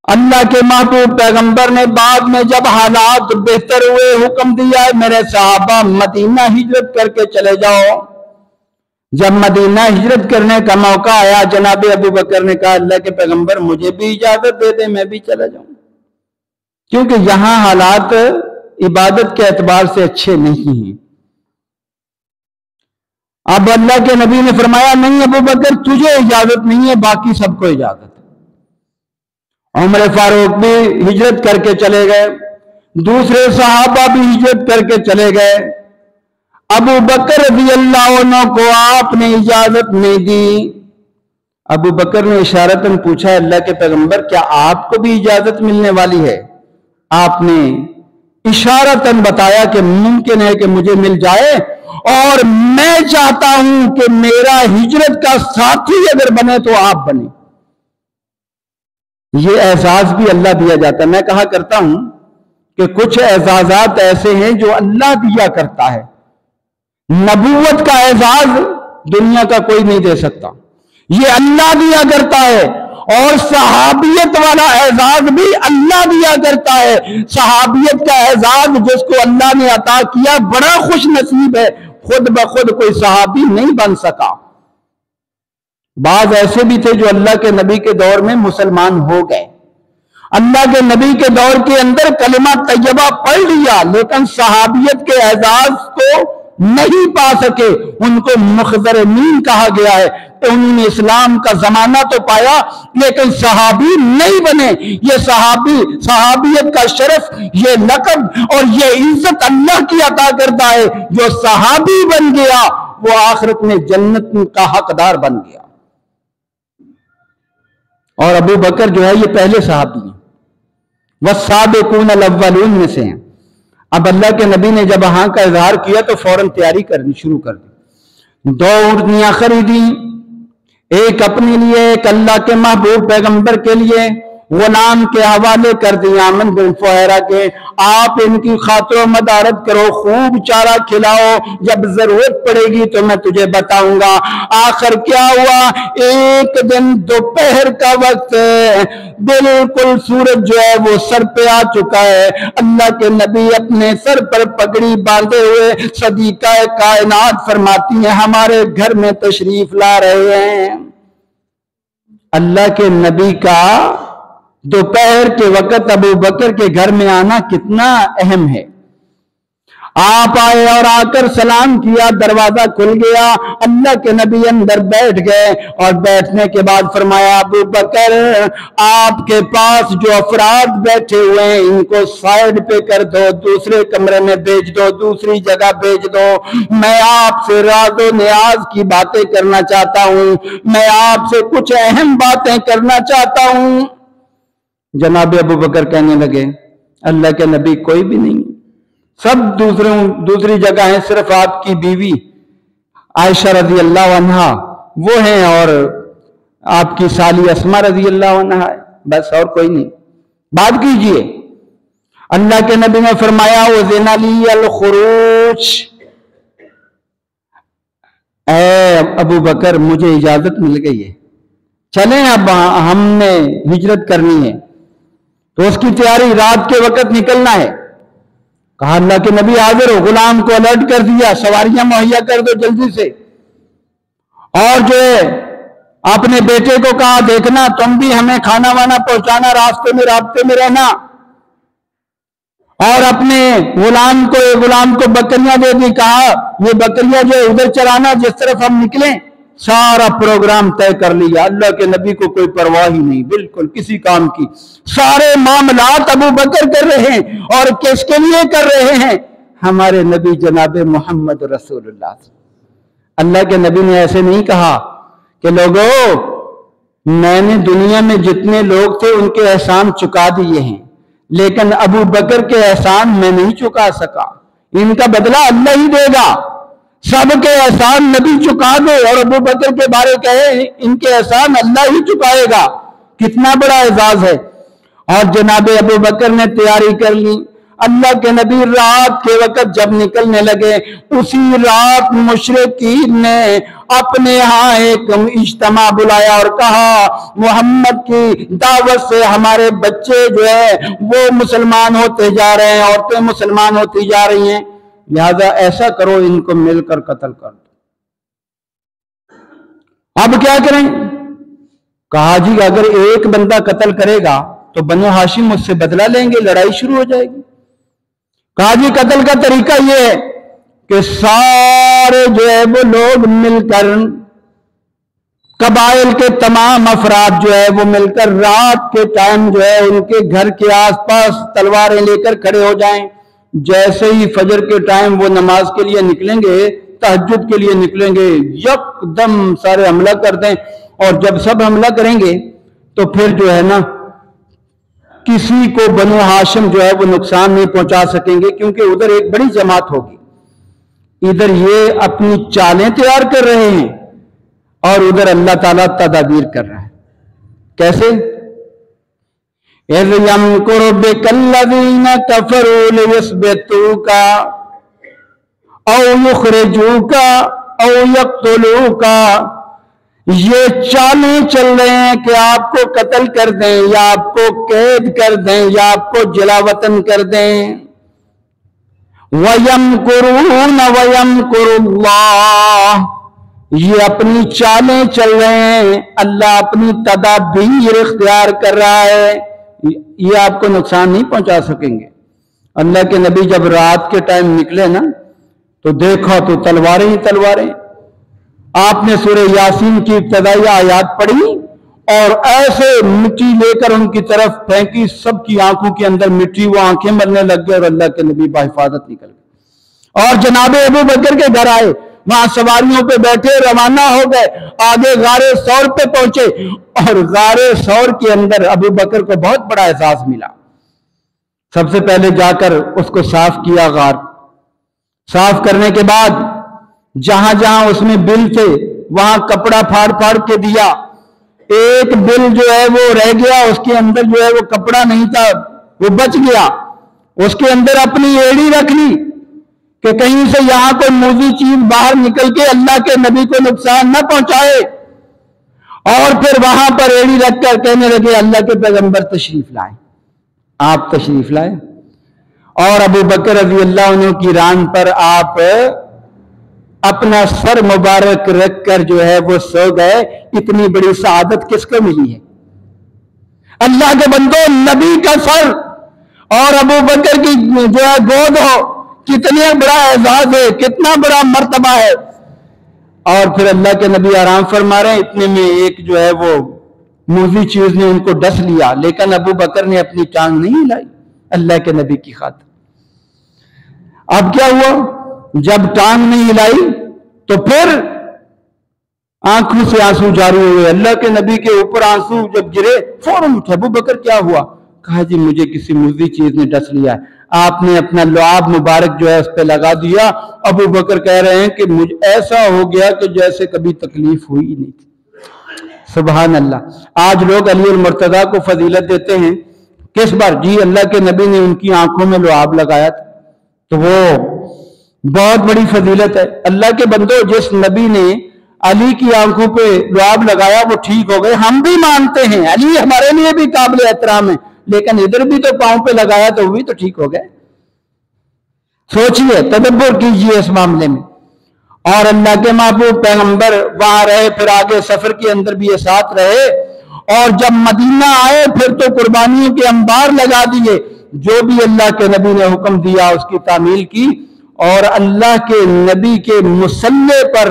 اللہ کے محبوب پیغمبر نے بعد میں جب حالات بہتر ہوئے حکم دیا ہے میرے صحابہ مدینہ ہجرت کر کے چلے جاؤ۔ جب مدینہ ہجرت کرنے کا موقع آیا جناب ابو بکر نے کہا اللہ کے پیغمبر مجھے بھی اجازت دے دیں، میں بھی چلا جاؤں، کیونکہ یہاں حالات عبادت کے اعتبار سے اچھے نہیں ہیں۔ اب اللہ کے نبی نے فرمایا نہیں ابو بکر تجھے اجازت نہیں ہے، باقی سب کو اجازت ہے۔ عمر فاروق بھی ہجرت کر کے چلے گئے، دوسرے صحابہ بھی ہجرت کر کے چلے گئے، ابو بکر رضی اللہ عنہ کو آپ نے اجازت نہیں دی۔ ابو بکر نے اشارتاً پوچھا اللہ کے پیغمبر کیا آپ کو بھی اجازت ملنے والی ہے؟ آپ نے اشارتاً بتایا کہ ممکن ہے کہ مجھے مل جائے، اور میں چاہتا ہوں کہ میرا ہجرت کا ساتھی اگر بنے تو آپ بنے۔ یہ اعزاز بھی اللہ دیا جاتا ہے۔ میں کہا کرتا ہوں کہ کچھ اعزازات ایسے ہیں جو اللہ دیا کرتا ہے، نبوت کا اعزاز دنیا کا کوئی نہیں دے سکتا، یہ اللہ دیا کرتا ہے، اور صحابیت والا اعزاز بھی اللہ دیا کرتا ہے۔ صحابیت کا اعزاز جس کو اللہ نے عطا کیا بڑا خوش نصیب ہے، خود بخود کوئی صحابی نہیں بن سکا۔ بعض ایسے بھی تھے جو اللہ کے نبی کے دور میں مسلمان ہو گئے، اللہ کے نبی کے دور کے اندر کلمہ طیبہ پڑھ لیا، لیکن صحابیت کے اعزاز کو نہیں پا سکے، ان کو مخضرمین کہا گیا ہے۔ انہوں نے اسلام کا زمانہ تو پایا لیکن صحابی نہیں بنے۔ یہ صحابیت کا شرف، یہ لقب اور یہ عزت اللہ کی عطا کرتا ہے۔ جو صحابی بن گیا وہ آخرت میں جنت کا حقدار بن گیا۔ اور ابو بکر جو ہے یہ پہلے صحابی ہیں، والسابقون الاولون میں سے ہیں۔ اب اللہ کے نبی نے جب ہاں کا اظہار کیا تو فوراً تیاری کرنی شروع کر دی۔ 2 اونٹنیاں خریدی، ایک اپنے لیے، ایک اللہ کے محبوب پیغمبر کے لیے، غلام کے حوالے کر دی آمن بن فہیرہ کے، آپ ان کی خاطر و مدارت کرو، خوب چارہ کھلاؤ، جب ضرورت پڑے گی تو میں تجھے بتاؤں گا۔ آخر کیا ہوا، ایک دن دوپہر کا وقت ہے، بالکل سورج جو ہے وہ سر پہ آ چکا ہے، اللہ کے نبی اپنے سر پر پگڑی باندھے ہوئے صدیقہ کائنات فرماتی ہیں ہمارے گھر میں تشریف لا رہے ہیں۔ اللہ کے نبی کا دوپہر کے وقت ابو بکر کے گھر میں آنا کتنا اہم ہے۔ آپ آئے اور آ کر سلام کیا، دروازہ کھل گیا، اللہ کے نبی اندر بیٹھ گئے، اور بیٹھنے کے بعد فرمایا ابو بکر آپ کے پاس جو افراد بیٹھے ہوئے ہیں ان کو سائیڈ پہ کر دو، دوسرے کمرے میں بھیج دو، دوسری جگہ بھیج دو، میں آپ سے راز و نیاز کی باتیں کرنا چاہتا ہوں، میں آپ سے کچھ اہم باتیں کرنا چاہتا ہوں۔ جناب ابو بکر کہنے لگے اللہ کے نبی کوئی بھی نہیں، سب دوسری جگہ ہیں، صرف آپ کی بیوی عائشہ رضی اللہ عنہا وہ ہیں اور آپ کی سالی اسما رضی اللہ عنہا ہے، بس اور کوئی نہیں، بات کیجئے۔ اللہ کے نبی نے فرمایا اذن لی الخروج، اے ابو بکر مجھے اجازت مل گئی ہے، چلیں اب ہم نے ہجرت کرنی ہے۔ تو اس کی تیاری رات کے وقت نکلنا ہے۔ کہا اللہ کے نبی حاضر ہو، غلام کو الرٹ کر دیا سواریاں مہیا کر دو جلدی سے، اور جو ہے اپنے بیٹے کو کہا دیکھنا تم بھی ہمیں کھانا وانا پہنچانا، راستے میں رابطے میں رہنا، اور اپنے غلام کو بکریاں دے دی، کہا یہ بکریاں جو ادھر چرانا جس طرف ہم نکلیں۔ سارا پروگرام طے کر لیا، اللہ کے نبی کو کوئی پرواہ ہی نہیں بالکل کسی کام کی، سارے معاملات ابو بکر کر رہے ہیں، اور کس کے لیے کر رہے ہیں؟ ہمارے نبی جناب محمد رسول اللہ۔ اللہ کے نبی نے ایسے نہیں کہا کہ لوگوں میں نے دنیا میں جتنے لوگ تھے ان کے احسان چکا دیے ہیں، لیکن ابو بکر کے احسان میں نہیں چکا سکا، ان کا بدلہ اللہ ہی دے گا۔ سب کے احسان نبی چکا دے اور ابو بکر کے بارے کہے ان کے احسان اللہ ہی چکائے گا، کتنا بڑا اعزاز ہے۔ اور جناب ابو بکر نے تیاری کر لی۔ اللہ کے نبی رات کے وقت جب نکلنے لگے، اسی رات مشرکین نے اپنے ہاں ایک اجتماع بلایا اور کہا محمد کی دعوت سے ہمارے بچے جو ہے وہ مسلمان ہوتے جا رہے ہیں، عورتیں مسلمان ہوتی جا رہی ہیں، لہذا ایسا کرو ان کو مل کر قتل کر دو۔ اب کیا کریں؟ کہا جی اگر ایک بندہ قتل کرے گا تو بنو ہاشم اس سے بدلہ لیں گے، لڑائی شروع ہو جائے گی۔ کہا جی قتل کا طریقہ یہ ہے کہ سارے جو ہے وہ لوگ مل کر، قبائل کے تمام افراد جو ہے وہ مل کر رات کے ٹائم جو ہے ان کے گھر کے آس پاس تلواریں لے کر کھڑے ہو جائیں۔ جیسے ہی فجر کے ٹائم وہ نماز کے لیے نکلیں گے، تہجد کے لیے نکلیں گے، یک دم سارے حملہ کر دیں، اور جب سب حملہ کریں گے تو پھر جو ہے نا کسی کو بنو ہاشم جو ہے وہ نقصان نہیں پہنچا سکیں گے، کیونکہ ادھر ایک بڑی جماعت ہوگی، ادھر یہ اپنی چالیں تیار کر رہے ہیں اور ادھر اللہ تعالیٰ تدابیر کر رہا ہے۔ کیسے؟ اِذْ يَمْكُرُ بِكَ الَّذِينَ كَفَرُوا لِيُثْبِتُوكَ أَوْ يُخْرِجُوكَ أَوْ يَقْتُلُوكَ، یہ چالیں چل رہے ہیں کہ آپ کو قتل کر دیں یا آپ کو قید کر دیں یا آپ کو جلا وطن کر دیں۔ وَيَمْكُرُونَ وَيَمْكُرُ اللَّهُ، یہ اپنی چالیں چل رہے ہیں، اللہ اپنی تدابیر اختیار کر رہا ہے، یہ آپ کو نقصان نہیں پہنچا سکیں گے۔ اللہ کے نبی جب رات کے ٹائم نکلے نا تو دیکھا تو تلواریں ہی تلواریں۔ آپ نے سورہ یاسین کی ابتدائی آیات پڑھی اور ایسے مٹی لے کر ان کی طرف پھینکی، سب کی آنکھوں کے اندر مٹی، وہ آنکھیں مرنے لگ گئے اور اللہ کے نبی بحفاظت نکل گئے۔ اور جناب ابو بکر کے گھر آئے، وہاں سواریوں پہ بیٹھے روانہ ہو گئے، آگے غار ثور پہ پہنچے اور غار ثور کے اندر ابو بکر کو بہت بڑا احساس ملا۔ سب سے پہلے جا کر اس کو صاف کیا، غار صاف کرنے کے بعد جہاں جہاں اس میں بل تھے وہاں کپڑا پھاڑ پھاڑ کے دیا۔ ایک بل جو ہے وہ رہ گیا، اس کے اندر جو ہے وہ کپڑا نہیں تھا، وہ بچ گیا، اس کے اندر اپنی ایڑی رکھ لی کہ کہیں سے یہاں کوئی موذی چیز باہر نکل کے اللہ کے نبی کو نقصان نہ پہنچائے، اور پھر وہاں پر ایڑی رکھ کر کہنے لگے اللہ کے پیغمبر تشریف لائے، آپ تشریف لائے۔ اور ابو بکر رضی اللہ عنہ کی ران پر آپ اپنا سر مبارک رکھ کر جو ہے وہ سو گئے۔ اتنی بڑی سعادت کس کو ملی ہے؟ اللہ کے بندو، نبی کا سر اور ابو بکر کی جو ہے گود ہو، کتنا بڑا اعزاز ہے، کتنا بڑا مرتبہ ہے۔ اور پھر اللہ کے نبی آرام فرما رہے ہیں، اتنے میں ایک جو ہے وہ موذی چیز نے ان کو ڈس لیا، لیکن ابو بکر نے اپنی ٹانگ نہیں ہلائی اللہ کے نبی کی خاطر۔ اب کیا ہوا؟ جب ٹانگ نہیں ہلائی تو پھر آنکھوں سے آنسو جاری ہوئے، اللہ کے نبی کے اوپر آنسو جب گرے فوراً اٹھے، ابو بکر کیا ہوا؟ کہا جی مجھے کسی موذی چیز نے ڈس لیا ہے۔ آپ نے اپنا لعاب مبارک جو ہے اس پہ لگا دیا۔ ابو بکر کہہ رہے ہیں کہ مجھے ایسا ہو گیا کہ جیسے کبھی تکلیف ہوئی ہی نہیں تھی۔ سبحان اللہ۔ آج لوگ علی المرتضیٰ کو فضیلت دیتے ہیں، کس بار؟ جی اللہ کے نبی نے ان کی آنکھوں میں لعاب لگایا تھا، تو وہ بہت بڑی فضیلت ہے۔ اللہ کے بندو، جس نبی نے علی کی آنکھوں پہ لعاب لگایا وہ ٹھیک ہو گئے۔ ہم بھی مانتے ہیں علی ہمارے لیے بھی قابل احترام ہے، لیکن ادھر بھی تو پاؤں پہ لگایا تو وہ بھی تو ٹھیک ہو گئے۔ سوچئے، تدبر کیجئے اس معاملے میں۔ اور اللہ کے محبوب پیغمبر وہاں رہے، پھر آگے سفر کے اندر بھی یہ ساتھ رہے، اور جب مدینہ آئے پھر تو قربانیوں کے انبار لگا دیے، جو بھی اللہ کے نبی نے حکم دیا اس کی تعمیل کی، اور اللہ کے نبی کے مصلی پر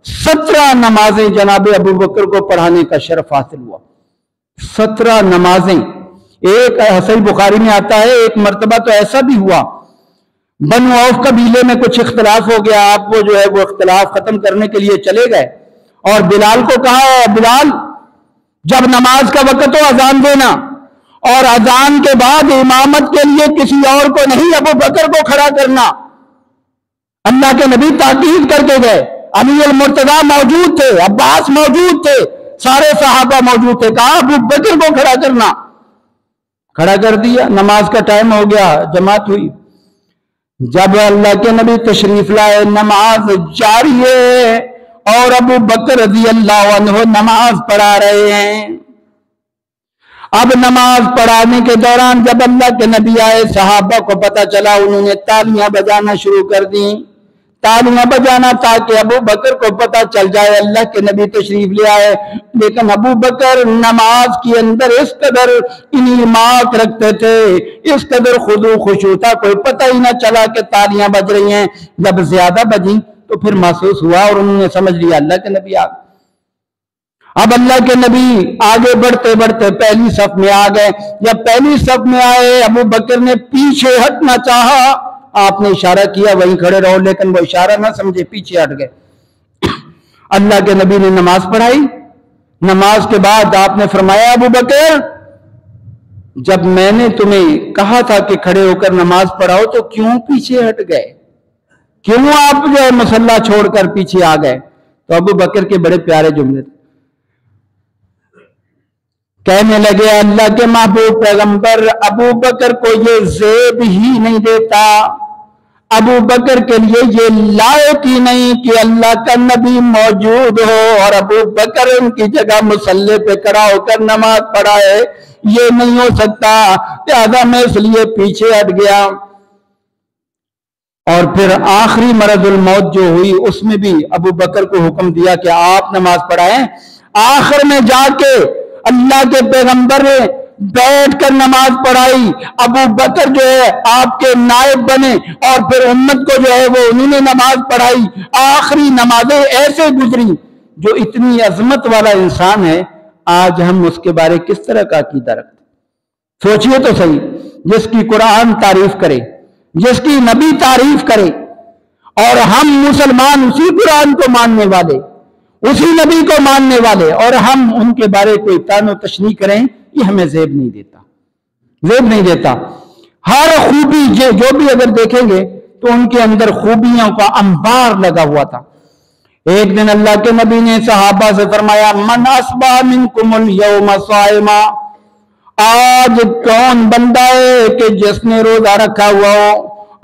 17 نمازیں جناب ابو بکر کو پڑھانے کا شرف حاصل ہوا۔ 17 نمازیں۔ ایک صحیح بخاری میں آتا ہے ایک مرتبہ تو ایسا بھی ہوا، بنو عوف قبیلے میں کچھ اختلاف ہو گیا، آپ وہ جو ہے وہ اختلاف ختم کرنے کے لیے چلے گئے اور بلال کو کہا بلال جب نماز کا وقت ہو اذان دینا، اور اذان کے بعد امامت کے لیے کسی اور کو نہیں ابو بکر کو کھڑا کرنا۔ اللہ کے نبی تاکید کر کے گئے. علی المرتضیٰ موجود تھے, عباس موجود تھے, سارے صحابہ موجود تھے. کہا ابو بکر کو کھڑا کرنا, کھڑا کر دیا. نماز کا ٹائم ہو گیا, جماعت ہوئی. جب اللہ کے نبی تشریف لائے, نماز جاری ہے اور ابو بکر رضی اللہ عنہ نماز پڑھا رہے ہیں. اب نماز پڑھانے کے دوران جب اللہ کے نبی آئے, صحابہ کو پتا چلا, انہوں نے تالیاں بجانا شروع کر دی. تالیاں بجانا تاکہ ابو بکر کو پتا چل جائے اللہ کے نبی تشریف لے آئے. لیکن ابو بکر نماز کے اندر اس قدر انہماک رکھتے تھے, اس قدر خضوع خشوع تھا, کوئی پتہ ہی نہ چلا کہ تالیاں بج رہی ہیں. جب زیادہ بجیں تو پھر محسوس ہوا اور انہوں نے سمجھ لیا اللہ کے نبی آ گئے. اب اللہ کے نبی آگے بڑھتے بڑھتے پہلی صف میں آ گئے. جب پہلی صف میں آئے, ابو بکر نے پیچھے ہٹنا چاہا, آپ نے اشارہ کیا وہیں کھڑے رہو, لیکن وہ اشارہ نہ سمجھے, پیچھے ہٹ گئے. اللہ کے نبی نے نماز پڑھائی. نماز کے بعد آپ نے فرمایا, ابو بکر جب میں نے تمہیں کہا تھا کہ کھڑے ہو کر نماز پڑھاؤ تو کیوں پیچھے ہٹ گئے, کیوں آپ جو ہے مصلی چھوڑ کر پیچھے آ گئے؟ تو ابو بکر کے بڑے پیارے جملے تھے. کہنے لگے, اللہ کے محبوب پیغمبر ابو بکر کو یہ زیب ہی نہیں دیتا, ابو بکر کے لیے یہ لائق ہی نہیں کہ اللہ کا نبی موجود ہو اور ابو بکر ان کی جگہ مصلی پہ کھڑا ہو کر نماز پڑھائے, یہ نہیں ہو سکتا. لہذا میں اس لیے پیچھے ہٹ گیا. اور پھر آخری مرض الموت جو ہوئی اس میں بھی ابو بکر کو حکم دیا کہ آپ نماز پڑھائیں. آخر میں جا کے اللہ کے پیغمبر نے بیٹھ کر نماز پڑھائی. ابو بکر جو ہے آپ کے نائب بنے اور پھر امت کو جو ہے وہ انہوں نے نماز پڑھائی. آخری نمازیں ایسے گزری. جو اتنی عظمت والا انسان ہے, آج ہم اس کے بارے کس طرح کا عقیدہ رکھتے؟ سوچئے تو صحیح. جس کی قرآن تعریف کرے, جس کی نبی تعریف کرے, اور ہم مسلمان اسی قرآن کو ماننے والے, اسی نبی کو ماننے والے, اور ہم ان کے بارے کوئی طعن و تشنیع کریں, یہ ہمیں زیب نہیں دیتا, زیب نہیں دیتا. ہر خوبی جو بھی اگر دیکھیں گے تو ان کے اندر خوبیوں کا انبار لگا ہوا تھا. ایک دن اللہ کے نبی نے صحابہ سے فرمایا, من اصبح منکم اليوم صائما, آج کون بندہ ہے کہ جس نے روزہ رکھا ہوا ہو؟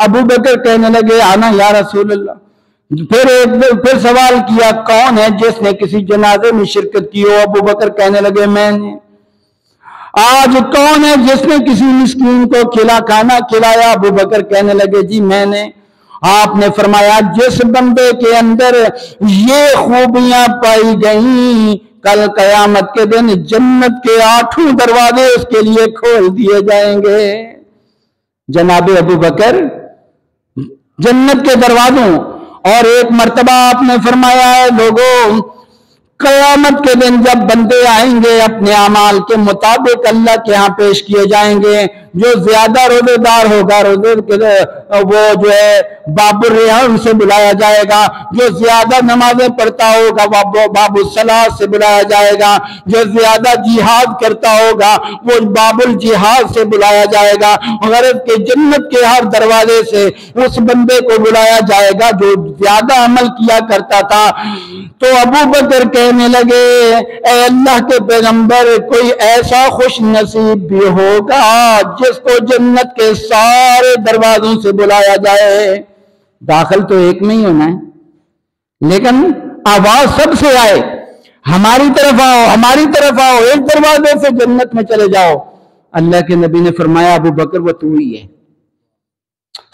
ابو بکر کہنے لگے, آنا یا رسول اللہ. پھر سوال کیا, کون ہے جس نے کسی جنازے میں شرکت کی ہو؟ ابو بکر کہنے لگے, میں نے. آج کون ہے جس نے کسی مسکین کو کھانا کھلایا؟ ابو بکر کہنے لگے, جی میں نے. آپ نے فرمایا, جس بندے کے اندر یہ خوبیاں پائی گئیں, کل قیامت کے دن جنت کے 8 دروازے اس کے لیے کھول دیے جائیں گے. جناب ابو بکر جنت کے دروازوں. اور ایک مرتبہ آپ نے فرمایا ہے, لوگوں قیامت کے دن جب بندے آئیں گے اپنے اعمال کے مطابق اللہ کے ہاں پیش کیے جائیں گے. جو زیادہ روزے دار ہوگا وہ جو ہے باب الریحان سے بلایا جائے گا, جو زیادہ نمازیں پڑھتا ہوگا وہ باب الصلاۃ سے بلایا جائے گا, جو زیادہ جہاد کرتا ہوگا وہ باب الجہاد سے بلایا جائے گا. غرض کہ جنت کے ہر دروازے سے اس بندے کو بلایا جائے گا جو زیادہ عمل کیا کرتا تھا. تو ابو بکر کہنے لگے, اے اللہ کے پیغمبر, کوئی ایسا خوش نصیب بھی ہوگا جس کو جنت کے سارے دروازوں سے بلایا جائے. داخل تو ایک میں ہی ہونا ہے, لیکن آواز سب سے آئے, ہماری طرف آؤ, ہماری طرف آؤ, ایک دروازے سے جنت میں چلے جاؤ. اللہ کے نبی نے فرمایا, ابو بکر وہ تو ہی ہے.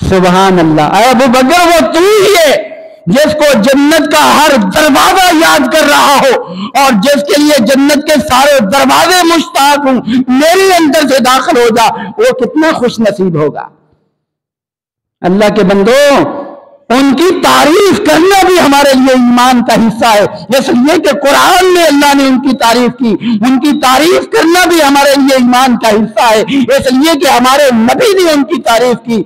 سبحان اللہ. اے ابو بکر وہ تو ہی ہے جس کو جنت کا ہر دروازہ یاد کر رہا ہو اور جس کے لیے جنت کے سارے دروازے مشتاق ہوں, میرے اندر سے داخل ہو جا. وہ کتنا خوش نصیب ہوگا. اللہ کے بندو, ان کی تعریف کرنا بھی ہمارے لیے ایمان کا حصہ ہے. اس لیے کہ قرآن میں اللہ نے ان کی تعریف کی, ان کی تعریف کرنا بھی ہمارے لیے ایمان کا حصہ ہے. اس لیے کہ ہمارے نبی نے ان کی تعریف کی.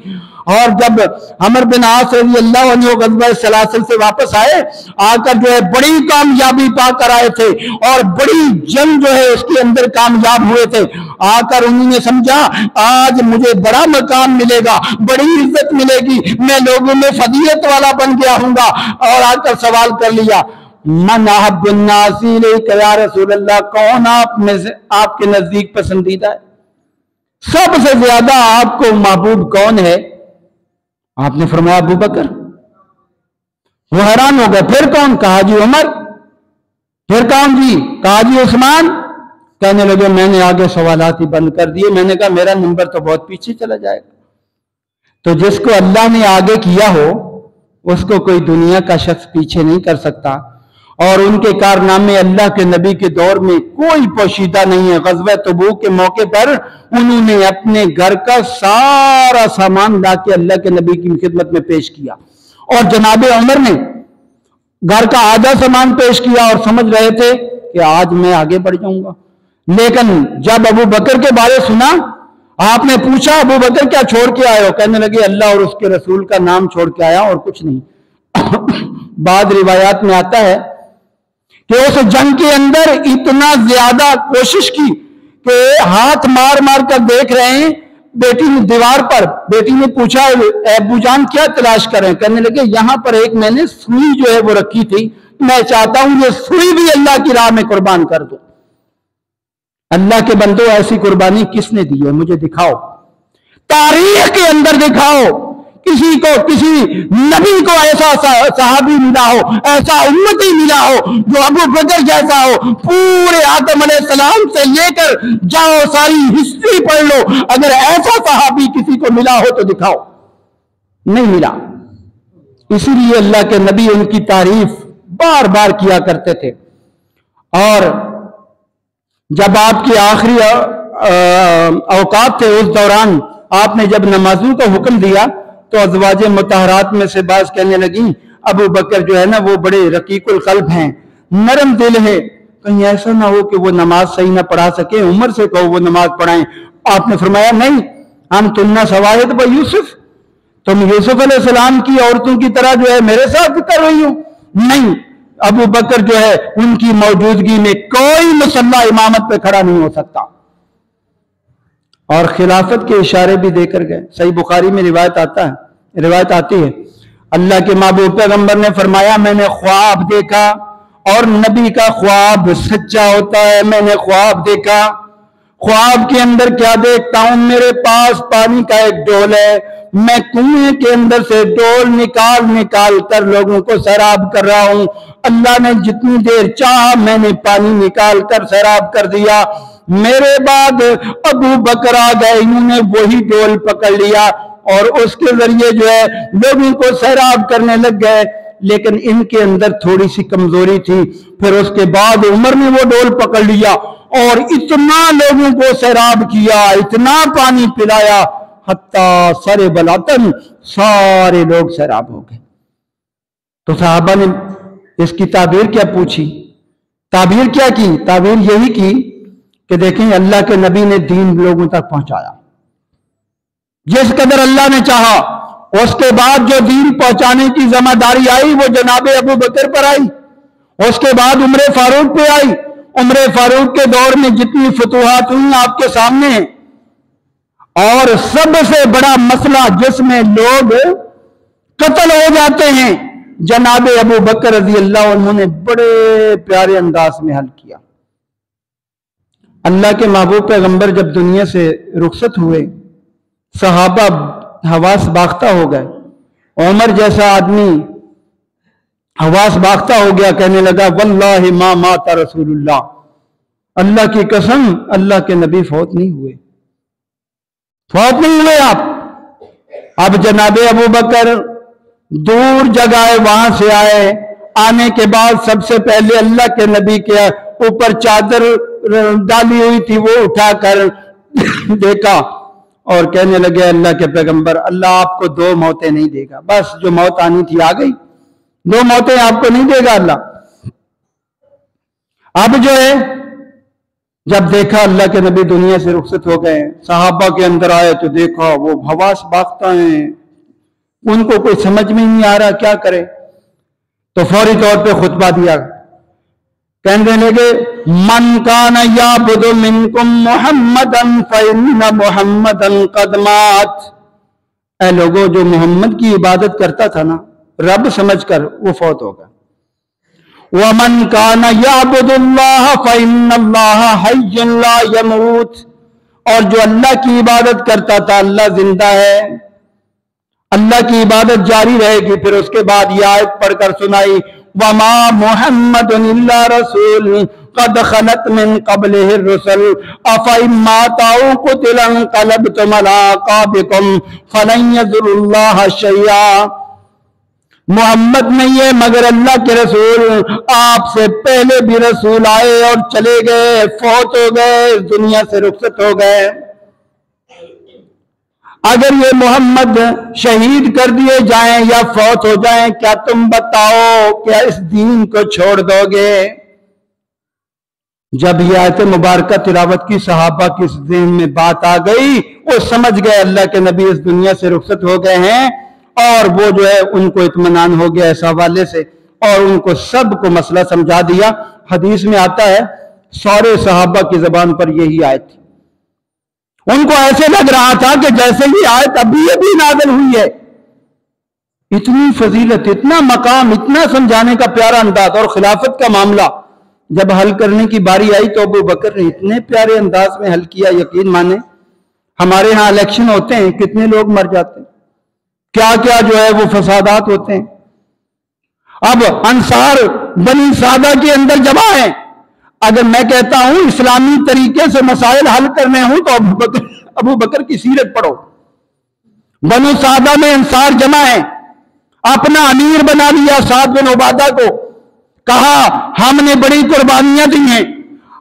اور جب عمر بن عاص رضی اللہ عنہ غزوہ سلاسل سے واپس آئے، آ کر جو ہے بڑی کامیابی پا کر آئے تھے اور بڑی جنگ جو ہے اس کے اندر کامیاب ہوئے تھے، آ کر انہوں نے سمجھا آج مجھے بڑا مقام ملے گا، بڑی عزت ملے گی، میں لوگوں میں فضیلت والا بن گیا ہوں گا، اور آ کر سوال کر لیا من احب الناس الیک یا رسول اللہ، کون آپ میں سے آپ کے نزدیک پسندیدہ ہے، سب سے زیادہ آپ کو محبوب کون ہے؟ آپ نے فرمایا ابو بکر۔ وہ حیران ہو گئے، پھر کون؟ کہا جی عمر۔ پھر کون جی؟ کہا جی عثمان۔ کہنے لگے میں نے آگے سوالات ہی بند کر دیے، میں نے کہا میرا نمبر تو بہت پیچھے چلا جائے گا۔ تو جس کو اللہ نے آگے کیا ہو اس کو کوئی دنیا کا شخص پیچھے نہیں کر سکتا، اور ان کے کارنامے اللہ کے نبی کے دور میں کوئی پوشیدہ نہیں ہے۔ غزوہ تبوک کے موقع پر انہوں نے اپنے گھر کا سارا سامان لا کے اللہ کے نبی کی خدمت میں پیش کیا، اور جناب عمر نے گھر کا آدھا سامان پیش کیا اور سمجھ رہے تھے کہ آج میں آگے بڑھ جاؤں گا۔ لیکن جب ابو بکر کے بارے سنا، آپ نے پوچھا ابو بکر کیا چھوڑ کے آئے ہو؟ کہنے لگے اللہ اور اس کے رسول کا نام چھوڑ کے آیا اور کچھ نہیں۔ بعض روایات میں آتا ہے کہ اس جنگ کے اندر اتنا زیادہ کوشش کی کہ ہاتھ مار مار کر دیکھ رہے ہیں بیٹی نے دیوار پر، بیٹی نے پوچھا ابو جان کیا تلاش کر رہے ہیں؟ کہنے لگے یہاں پر ایک میں نے سوئی جو ہے وہ رکھی تھی، میں چاہتا ہوں یہ سوئی بھی اللہ کی راہ میں قربان کر دو۔ اللہ کے بندو ایسی قربانی کس نے دی ہے؟ مجھے دکھاؤ، تاریخ کے اندر دکھاؤ کسی کو، کسی نبی کو ایسا صحابی ملا ہو، ایسا امتی ملا ہو جو ابو بکر جیسا ہو۔ پورے آدم علیہ السلام سے لے کر جاؤ ساری ہسٹری پڑھ لو، اگر ایسا صحابی کسی کو ملا ہو تو دکھاؤ، نہیں ملا۔ اسی لیے اللہ کے نبی ان کی تعریف بار بار کیا کرتے تھے۔ اور جب آپ کی آخری اوقات تھے اس دوران آپ نے جب نمازوں کا حکم دیا تو ازواج مطہرات میں سے بعض کہنے لگیں ابو بکر جو ہے نا وہ بڑے رقیق القلب ہیں، نرم دل ہے، کہیں ایسا نہ ہو کہ وہ نماز صحیح نہ پڑھا سکے، عمر سے کہو وہ نماز پڑھائیں۔ آپ نے فرمایا نہیں، ہم تمنا سوائد با یوسف، تم یوسف علیہ السلام کی عورتوں کی طرح جو ہے میرے ساتھ کر رہی ہو؟ نہیں، ابو بکر جو ہے ان کی موجودگی میں کوئی مسلح امامت پہ کھڑا نہیں ہو سکتا، اور خلافت کے اشارے بھی دے کر گئے۔ صحیح بخاری میں روایت آتی ہے اللہ کے محبوب پیغمبر نے فرمایا میں نے خواب دیکھا، اور نبی کا خواب سچا ہوتا ہے، میں نے خواب دیکھا، خواب کے اندر کیا دیکھتا ہوں، میرے پاس پانی کا ایک ڈول ہے، میں کنویں کے اندر سے ڈول نکال کر لوگوں کو سیراب کر رہا ہوں، اللہ نے جتنی دیر چاہا میں نے پانی نکال کر سیراب کر دیا، میرے بعد ابو بکر آ گئے، انہوں نے وہی ڈول پکڑ لیا اور اس کے ذریعے جو ہے لوگوں کو سیراب کرنے لگ گئے، لیکن ان کے اندر تھوڑی سی کمزوری تھی۔ پھر اس کے بعد عمر نے وہ ڈول پکڑ لیا اور اتنا لوگوں کو سیراب کیا، اتنا پانی پلایا، حتیٰ سر بلاطن سارے لوگ سیراب ہو گئے۔ تو صحابہ نے اس کی تعبیر کیا پوچھی؟ تعبیر کیا کی؟ تعبیر یہی کی کہ دیکھیں اللہ کے نبی نے دین لوگوں تک پہنچایا جس قدر اللہ نے چاہا، اس کے بعد جو دین پہنچانے کی ذمہ داری آئی وہ جناب ابو بکر پر آئی، اس کے بعد عمر فاروق پہ آئی۔ عمر فاروق کے دور میں جتنی فتوحات ہوئی آپ کے سامنے ہیں، اور سب سے بڑا مسئلہ جس میں لوگ قتل ہو جاتے ہیں جناب ابو بکر رضی اللہ عنہ نے بڑے پیارے انداز میں حل کیا۔ اللہ کے محبوب پیغمبر جب دنیا سے رخصت ہوئے صحابہ حواس باختہ ہو گئے، عمر جیسا آدمی حواس باختہ ہو گیا، کہنے لگا واللہ ما مات رسول اللہ، اللہ کی قسم اللہ کے نبی فوت نہیں ہوئے، فوت نہیں ہوئے آپ۔ اب جناب ابو بکر دور جگہ وہاں سے آئے، آنے کے بعد سب سے پہلے اللہ کے نبی کے اوپر چادر ڈالی ہوئی تھی وہ اٹھا کر دیکھا اور کہنے لگے اللہ کے پیغمبر اللہ آپ کو 2 موتیں نہیں دے گا، بس جو موت آنی تھی آ گئی، 2 موتیں آپ کو نہیں دے گا اللہ۔ اب جو ہے جب دیکھا اللہ کے نبی دنیا سے رخصت ہو گئے، صحابہ کے اندر آئے تو دیکھا وہ حواس باختہ ہیں، ان کو کوئی سمجھ میں نہیں آ رہا کیا کرے، تو فوری طور پہ خطبہ دیا، کہنے لگے من کان یعبد منکم محمدا فإن محمدا قد مات، اے لوگوں جو محمد کی عبادت کرتا تھا نا رب سمجھ کر وہ فوت ہوگا، ومن کان یعبد اللہ فإن اللہ حی لا یموت، اور جو اللہ کی عبادت کرتا تھا اللہ زندہ ہے، اللہ کی عبادت جاری رہے گی۔ پھر اس کے بعد یہ آیت پڑھ کر سنائی وما محمد الا رسول قد خلت من قبله الرسل افإن مات أو قتل انقلبتم على أعقابكم فلن يضر الله شيئا، محمد نہیں ہے مگر اللہ کے رسول، آپ سے پہلے بھی رسول آئے اور چلے گئے، فوت ہو گئے، اس دنیا سے رخصت ہو گئے، اگر یہ محمد شہید کر دیے جائیں یا فوت ہو جائیں کیا تم بتاؤ کیا اس دین کو چھوڑ دو گے؟ جب یہ آیت مبارکہ تلاوت کی صحابہ کی ذہن میں بات آ گئی، وہ سمجھ گئے اللہ کے نبی اس دنیا سے رخصت ہو گئے ہیں، اور وہ جو ہے ان کو اطمینان ہو گیا اس حوالے سے، اور ان کو سب کو مسئلہ سمجھا دیا۔ حدیث میں آتا ہے سارے صحابہ کی زبان پر یہی آیت تھی، ان کو ایسے لگ رہا تھا کہ جیسے ہی آیت ابھی نازل ہوئی ہے۔ اتنی فضیلت، اتنا مقام، اتنا سمجھانے کا پیارا انداز، اور خلافت کا معاملہ جب حل کرنے کی باری آئی تو ابو بکر نے اتنے پیارے انداز میں حل کیا، یقین مانے ہمارے ہاں الیکشن ہوتے ہیں کتنے لوگ مر جاتے ہیں، کیا کیا جو ہے وہ فسادات ہوتے ہیں۔ اب انصار بنی سعدہ کے اندر جمع ہیں، اگر میں کہتا ہوں اسلامی طریقے سے مسائل حل کرنے ہوں تو ابو بکر کی سیرت پڑھو۔ بنو سعدہ میں انصار جمع ہیں، اپنا امیر بنا لیا سعد بن عبادہ کو، کہا ہم نے بڑی قربانیاں دی ہیں،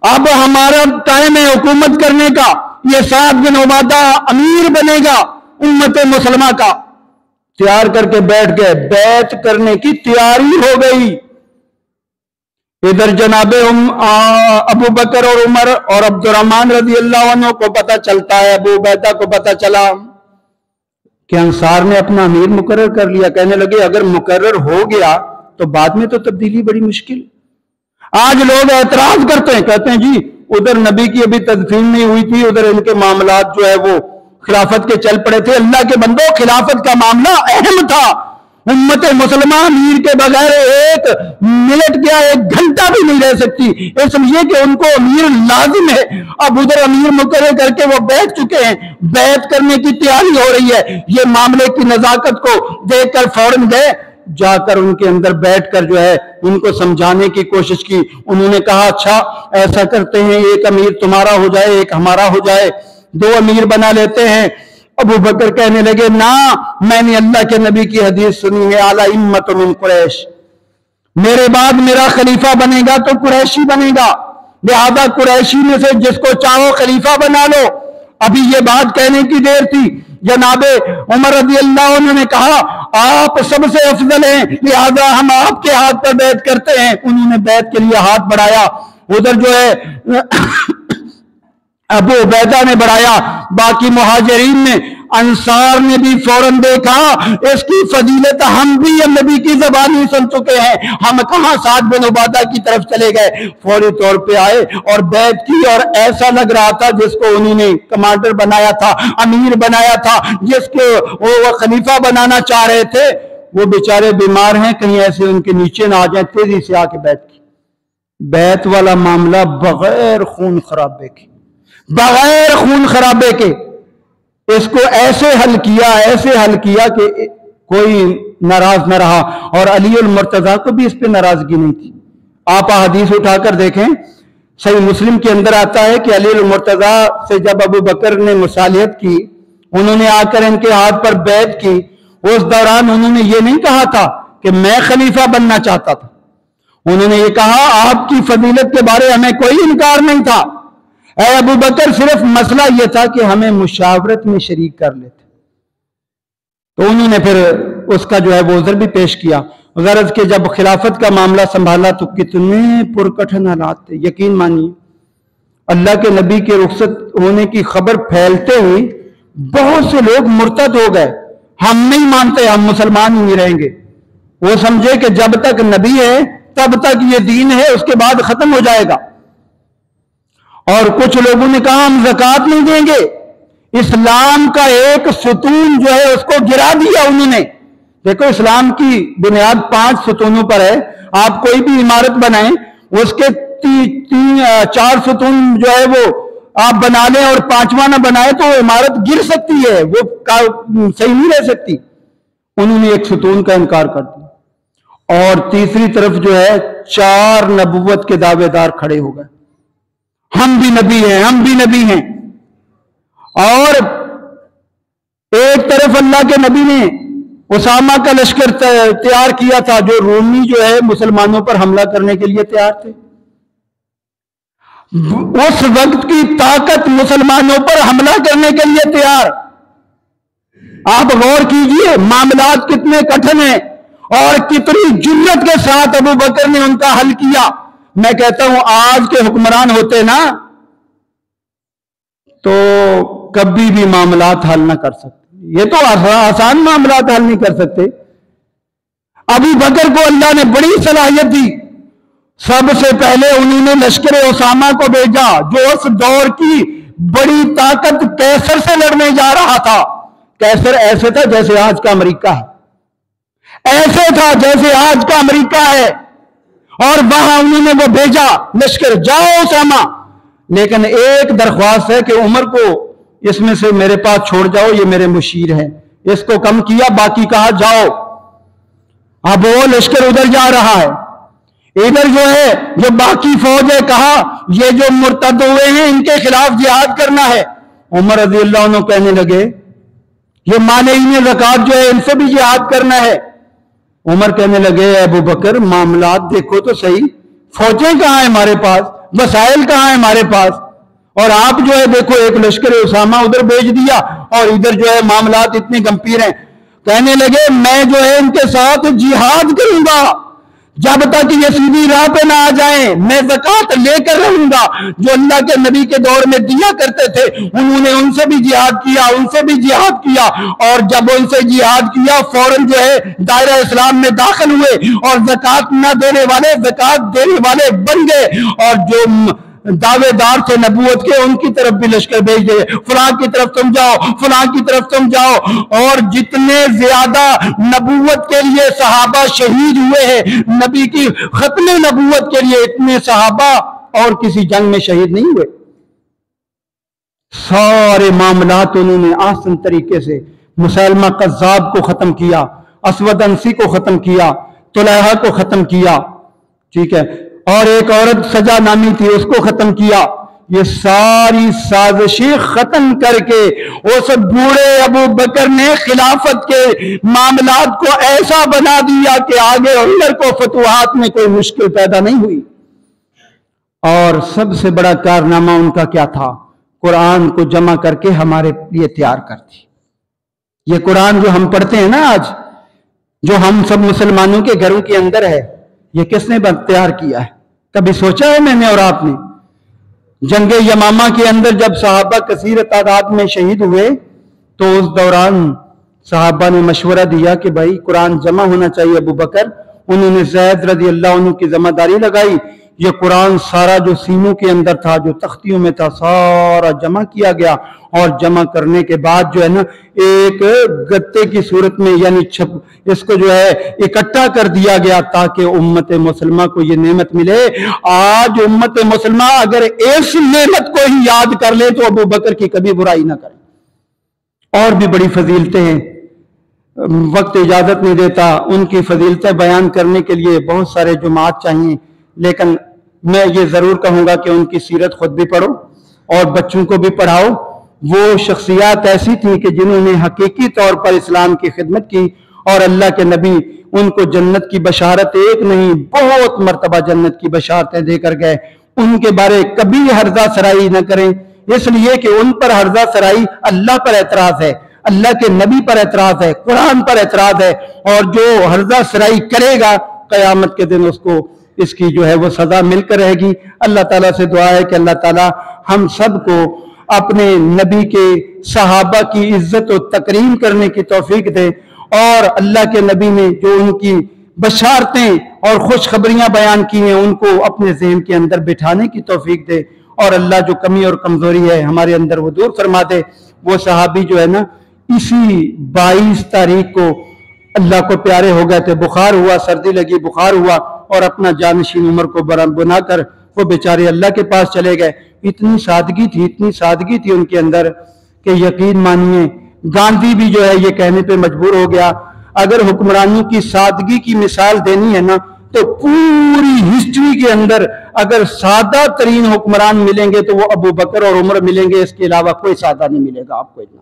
اب ہمارا ٹائم ہے حکومت کرنے کا، یہ سعد بن عبادہ امیر بنے گا امت مسلمہ کا۔ تیار کر کے بیٹھ گئے، بیعت کرنے کی تیاری ہو گئی۔ ادھر جناب ابو بکر اور عمر اور عبد الرحمن رضی اللہ عنہ کو پتہ چلتا ہے، ابو عبیدہ کو پتہ چلا کہ انصار نے اپنا امیر مقرر کر لیا۔ کہنے لگے اگر مقرر ہو گیا تو بعد میں تو تبدیلی بڑی مشکل۔ آج لوگ اعتراض کرتے ہیں، کہتے ہیں جی ادھر نبی کی ابھی تدفین نہیں ہوئی تھی، ادھر ان کے معاملات جو ہے وہ خلافت کے چل پڑے تھے۔ اللہ کے بندو، خلافت کا معاملہ اہم تھا، امت مسلمہ امیر کے بغیر ایک منٹ کیا ایک گھنٹہ بھی نہیں رہ سکتی، اس لیے کہ ان کو امیر لازم ہے۔ اب ادھر امیر مقرر کر کے وہ بیٹھ چکے ہیں، بیعت کرنے کی تیاری ہو رہی ہے۔ یہ معاملے کی نزاکت کو دیکھ کر فوراً گئے، جا کر ان کے اندر بیٹھ کر جو ہے ان کو سمجھانے کی کوشش کی۔ انہوں نے کہا اچھا ایسا کرتے ہیں، ایک امیر تمہارا ہو جائے ایک ہمارا ہو جائے، دو امیر بنا لیتے ہیں۔ ابو بکر کہنے لگے نہ، میں نے اللہ کے نبی کی حدیث سنی ہے اعلی امت من قریش، میرے بعد میرا خلیفہ بنے گا تو قریشی بنے گا، لہذا قریشی میں سے جس کو چاہو خلیفہ بنا لو۔ ابھی یہ بات کہنے کی دیر تھی، جناب عمر رضی اللہ عنہ نے کہا آپ سب سے افضل ہیں، لہذا ہم آپ کے ہاتھ پر بیعت کرتے ہیں۔ انہوں نے بیعت کے لیے ہاتھ بڑھایا، ادھر جو ہے ابو عبیدہ نے بڑھایا، باقی مہاجرین نے، انصار نے بھی فوراً دیکھا اس کی فضیلت ہم بھی نبی کی زبانی سن چکے ہیں، ہم کہاں سعد بن عبادہ کی طرف چلے گئے، فوری طور پہ آئے اور بیعت کی۔ اور ایسا لگ رہا تھا جس کو انہوں نے کمانڈر بنایا تھا، امیر بنایا تھا، جس کو وہ خلیفہ بنانا چاہ رہے تھے، وہ بیچارے بیمار ہیں، کہیں ایسے ان کے نیچے نہ آ جائیں، تیزی سے آ کے بیعت کی۔ بیعت والا معاملہ بغیر خون خرابے کے، بغیر خون خرابے کے اس کو ایسے حل کیا کہ کوئی ناراض نہ رہا، اور علی المرتضیٰ کو بھی اس پہ ناراضگی نہیں تھی۔ آپ حدیث اٹھا کر دیکھیں، صحیح مسلم کے اندر آتا ہے کہ علی المرتضیٰ سے جب ابو بکر نے مصالحت کی، انہوں نے آ کر ان کے ہاتھ پر بیعت کی، اس دوران انہوں نے یہ نہیں کہا تھا کہ میں خلیفہ بننا چاہتا تھا، انہوں نے یہ کہا آپ کی فضیلت کے بارے ہمیں کوئی انکار نہیں تھا، اے ابو بکر صرف مسئلہ یہ تھا کہ ہمیں مشاورت میں شریک کر لیتے۔ تو انہوں نے پھر اس کا جو ہے وہ عذر بھی پیش کیا، غرض کہ جب خلافت کا معاملہ سنبھالا تو کتنے پرکٹھن حالات تھے۔ یقین مانیے اللہ کے نبی کے رخصت ہونے کی خبر پھیلتے ہی بہت سے لوگ مرتد ہو گئے، ہم نہیں مانتے، ہم مسلمان ہی نہیں رہیں گے. وہ سمجھے کہ جب تک نبی ہے تب تک یہ دین ہے، اس کے بعد ختم ہو جائے گا. اور کچھ لوگوں نے کہا ہم زکوٰۃ نہیں دیں گے. اسلام کا ایک ستون جو ہے اس کو گرا دیا انہوں نے. دیکھو اسلام کی بنیاد 5 ستونوں پر ہے. آپ کوئی بھی عمارت بنائیں، اس کے 4 ستون جو ہے وہ آپ بنا لیں اور 5واں نہ بنائے تو عمارت گر سکتی ہے، وہ صحیح نہیں رہ سکتی. انہوں نے ایک ستون کا انکار کر دیا. اور تیسری طرف جو ہے 4 نبوت کے دعوے دار کھڑے ہو گئے، ہم بھی نبی ہیں، ہم بھی نبی ہیں. اور ایک طرف اللہ کے نبی نے اسامہ کا لشکر تیار کیا تھا، جو رومی جو ہے مسلمانوں پر حملہ کرنے کے لیے تیار تھے. اس وقت کی طاقت مسلمانوں پر حملہ کرنے کے لیے تیار. آپ غور کیجئے معاملات کتنے کٹھن ہیں اور کتنی جرت کے ساتھ ابو بکر نے ان کا حل کیا. میں کہتا ہوں آج کے حکمران ہوتے نا تو کبھی بھی معاملات حل نہ کر سکتے. یہ تو آسان معاملات حل نہیں کر سکتے. ابو بکر کو اللہ نے بڑی صلاحیت دی. سب سے پہلے انہوں نے لشکر اسامہ کو بھیجا جو اس دور کی بڑی طاقت قیصر سے لڑنے جا رہا تھا. قیصر ایسے تھا جیسے آج کا امریکہ ہے، ایسے تھا جیسے آج کا امریکہ ہے. اور وہاں انہوں نے وہ بھیجا لشکر، جاؤ اسامہ، لیکن ایک درخواست ہے کہ عمر کو اس میں سے میرے پاس چھوڑ جاؤ، یہ میرے مشیر ہیں. اس کو کم کیا، باقی کہا جاؤ. اب وہ لشکر ادھر جا رہا ہے، ادھر جو ہے جو باقی فوج ہے کہا یہ جو مرتد ہوئے ہیں ان کے خلاف جہاد کرنا ہے. عمر رضی اللہ عنہ کہنے لگے یہ مانعین زکوٰۃ جو ہے ان سے بھی جہاد کرنا ہے. عمر کہنے لگے ابو بکر معاملات دیکھو تو صحیح، فوجیں کہاں ہیں ہمارے پاس، وسائل کہاں ہیں ہمارے پاس، اور آپ جو ہے دیکھو ایک لشکر اسامہ ادھر بھیج دیا اور ادھر جو ہے معاملات اتنے گمبھیر ہیں. کہنے لگے میں جو ہے ان کے ساتھ جہاد کروں گا جب تک یہ سیدھی راہ پہ نہ آ جائیں. میں زکوٰۃ لے کر رہوں گا جو اللہ کے نبی کے دور میں دیا کرتے تھے. انہوں نے ان سے بھی جہاد کیا، ان سے بھی جہاد کیا، اور جب ان سے جہاد کیا فوراً جو ہے دائرہ اسلام میں داخل ہوئے اور زکوٰۃ نہ دینے والے زکوٰۃ دینے والے بن گئے. اور جو دعوے دار تھے نبوت کے ان کی طرف بھی لشکر بھیج دے، فلاں کی طرف تم جاؤ، فلاں کی طرف تم جاؤ. اور جتنے زیادہ نبوت کے لیے صحابہ شہید ہوئے ہیں نبی کی ختم نبوت کے لیے، اتنے صحابہ اور کسی جنگ میں شہید نہیں ہوئے. سارے معاملات انہوں نے آسن طریقے سے مسلمہ قذاب کو ختم کیا، اسود انسی کو ختم کیا، طلحہ کو ختم کیا، ٹھیک ہے، اور ایک عورت سجا نامی تھی اس کو ختم کیا. یہ ساری سازشیں ختم کر کے اس بوڑھے ابو بکر نے خلافت کے معاملات کو ایسا بنا دیا کہ آگے عمر کو فتوحات میں کوئی مشکل پیدا نہیں ہوئی. اور سب سے بڑا کارنامہ ان کا کیا تھا؟ قرآن کو جمع کر کے ہمارے لیے تیار کر دی. یہ قرآن جو ہم پڑھتے ہیں نا آج، جو ہم سب مسلمانوں کے گھروں کے اندر ہے، یہ کس نے تیار کیا ہے؟ کبھی سوچا ہے میں نے اور آپ نے؟ جنگ یمامہ کے اندر جب صحابہ کثیر تعداد میں شہید ہوئے تو اس دوران صحابہ نے مشورہ دیا کہ بھائی قرآن جمع ہونا چاہیے. ابو بکر انہوں نے زید رضی اللہ عنہ کی ذمہ داری لگائی. یہ قرآن سارا جو سینوں کے اندر تھا، جو تختیوں میں تھا، سارا جمع کیا گیا. اور جمع کرنے کے بعد جو ہے نا ایک گتے کی صورت میں یعنی اس کو جو ہے اکٹھا کر دیا گیا تاکہ امت مسلمہ کو یہ نعمت ملے. آج امت مسلمہ اگر اس نعمت کو ہی یاد کر لے تو ابو بکر کی کبھی برائی نہ کرے. اور بھی بڑی فضیلتیں ہیں، وقت اجازت نہیں دیتا. ان کی فضیلتیں بیان کرنے کے لیے بہت سارے جماعت چاہیے، لیکن میں یہ ضرور کہوں گا کہ ان کی سیرت خود بھی پڑھو اور بچوں کو بھی پڑھاؤ. وہ شخصیات ایسی تھیں کہ جنہوں نے حقیقی طور پر اسلام کی خدمت کی اور اللہ کے نبی ان کو جنت کی بشارت ایک نہیں بہت مرتبہ جنت کی بشارتیں دے کر گئے. ان کے بارے کبھی ہرزہ سرائی نہ کریں، اس لیے کہ ان پر ہرزہ سرائی اللہ پر اعتراض ہے، اللہ کے نبی پر اعتراض ہے، قرآن پر اعتراض ہے. اور جو ہرزہ سرائی کرے گا قیامت کے دن اس کو اس کی جو ہے وہ سزا مل کر رہے گی. اللہ تعالیٰ سے دعا ہے کہ اللہ تعالیٰ ہم سب کو اپنے نبی کے صحابہ کی عزت و تکریم کرنے کی توفیق دے، اور اللہ کے نبی نے جو ان کی بشارتیں اور خوشخبریاں بیان کی ہیں ان کو اپنے ذہن کے اندر بٹھانے کی توفیق دے، اور اللہ جو کمی اور کمزوری ہے ہمارے اندر وہ دور فرما دے۔ وہ صحابی جو ہے نا اسی 22 تاریخ کو اللہ کو پیارے ہو گئے تھے، بخار ہوا، سردی لگی، بخار ہوا، اور اپنا جانشین عمر کو بنا کر وہ بیچارے اللہ کے پاس چلے گئے۔ اتنی سادگی تھی ان کے اندر کہ یقین مانیے گاندھی بھی جو ہے یہ کہنے پہ مجبور ہو گیا، اگر حکمرانی کی سادگی کی مثال دینی ہے نا تو پوری ہسٹری کے اندر اگر سادہ ترین حکمران ملیں گے تو وہ ابو بکر اور عمر ملیں گے، اس کے علاوہ کوئی سادہ نہیں ملے گا آپ کو اتنا۔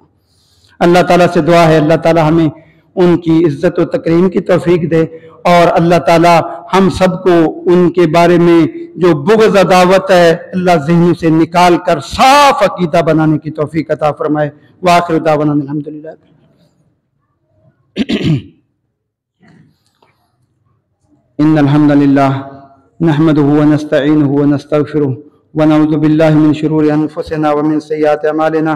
اللہ تعالیٰ سے دعا ہے اللہ تعالیٰ ہمیں ان کی عزت و تکریم کی توفیق دے، اور اللہ تعالیٰ ہم سب کو ان کے بارے میں جو بغض عداوت ہے اللہ ذہنوں سے نکال کر صاف عقیدہ بنانے کی توفیق عطا فرمائے۔ وآخر دعوانا الحمدللہ۔ ان الحمد للہ نحمده ونستعینه ونستغفره ونعوذ باللہ من شرور انفسنا ومن سیئات اعمالنا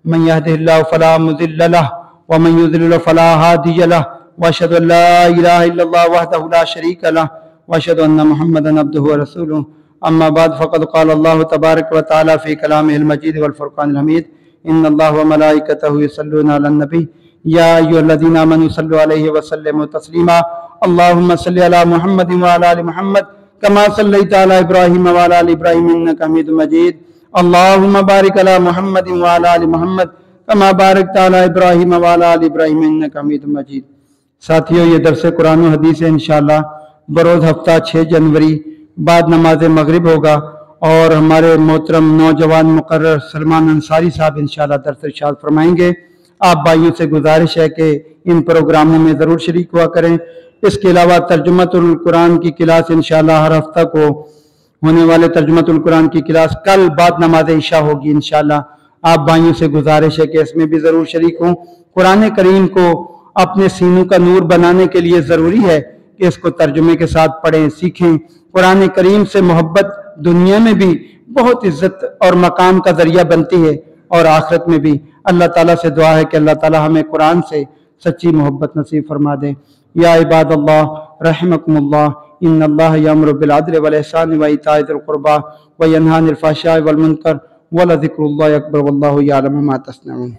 من يهده الله فلا مضل له ومن يضلل فلا هادي له واشهد ان لا اله الا الله وحده لا شريك له واشهد ان محمدا عبده ورسوله اما بعد فقد قال الله تبارك وتعالى في كلامه المجيد والفرقان الحميد ان الله وملائكته يصلون على النبي يا ايها الذين امنوا صلوا عليه وسلموا تسليما اللهم صل على محمد وعلى ال محمد كما صليت على ابراهيم وعلى ال ابراهيم انك حميد مجيد اللهم بارك على محمد وعلى ال محمد كما باركت على ابراهيم وعلى ال ابراهيم انك حميد مجيد۔ ساتھیو یہ درس قرآن و حدیث ہے انشاءاللہ بروز ہفتہ 6 جنوری بعد نماز مغرب ہوگا، اور ہمارے محترم نوجوان مقرر سلمان انصاری صاحب انشاءاللہ درس ارشاد فرمائیں گے۔ آپ بھائیوں سے گزارش ہے کہ ان پروگراموں میں ضرور شریک ہوا کریں۔ اس کے علاوہ ترجمۃ القرآن کی کلاس انشاءاللہ ہر ہفتہ کو ہونے والے ترجمۃ القرآن کی کلاس کل بعد نماز عشاء ہوگی انشاءاللہ۔ آپ بھائیوں سے گزارش ہے کہ اس میں بھی ضرور شریک ہوں۔ قرآن کریم کو اپنے سینوں کا نور بنانے کے لیے ضروری ہے کہ اس کو ترجمے کے ساتھ پڑھیں، سیکھیں۔ قرآن کریم سے محبت دنیا میں بھی بہت عزت اور مقام کا ذریعہ بنتی ہے، اور آخرت میں بھی۔ اللہ تعالیٰ سے دعا ہے کہ اللہ تعالیٰ ہمیں قرآن سے سچی محبت نصیب فرما دے۔ یا عباد اللہ رحمکم اللہ ان اللہ یامر بالعدل والاحسان وایتاء ذی القربی وینہی عن الفحشاء والمنکر ولذکر اللہ اکبر واللہ یعلم ما تصنعون۔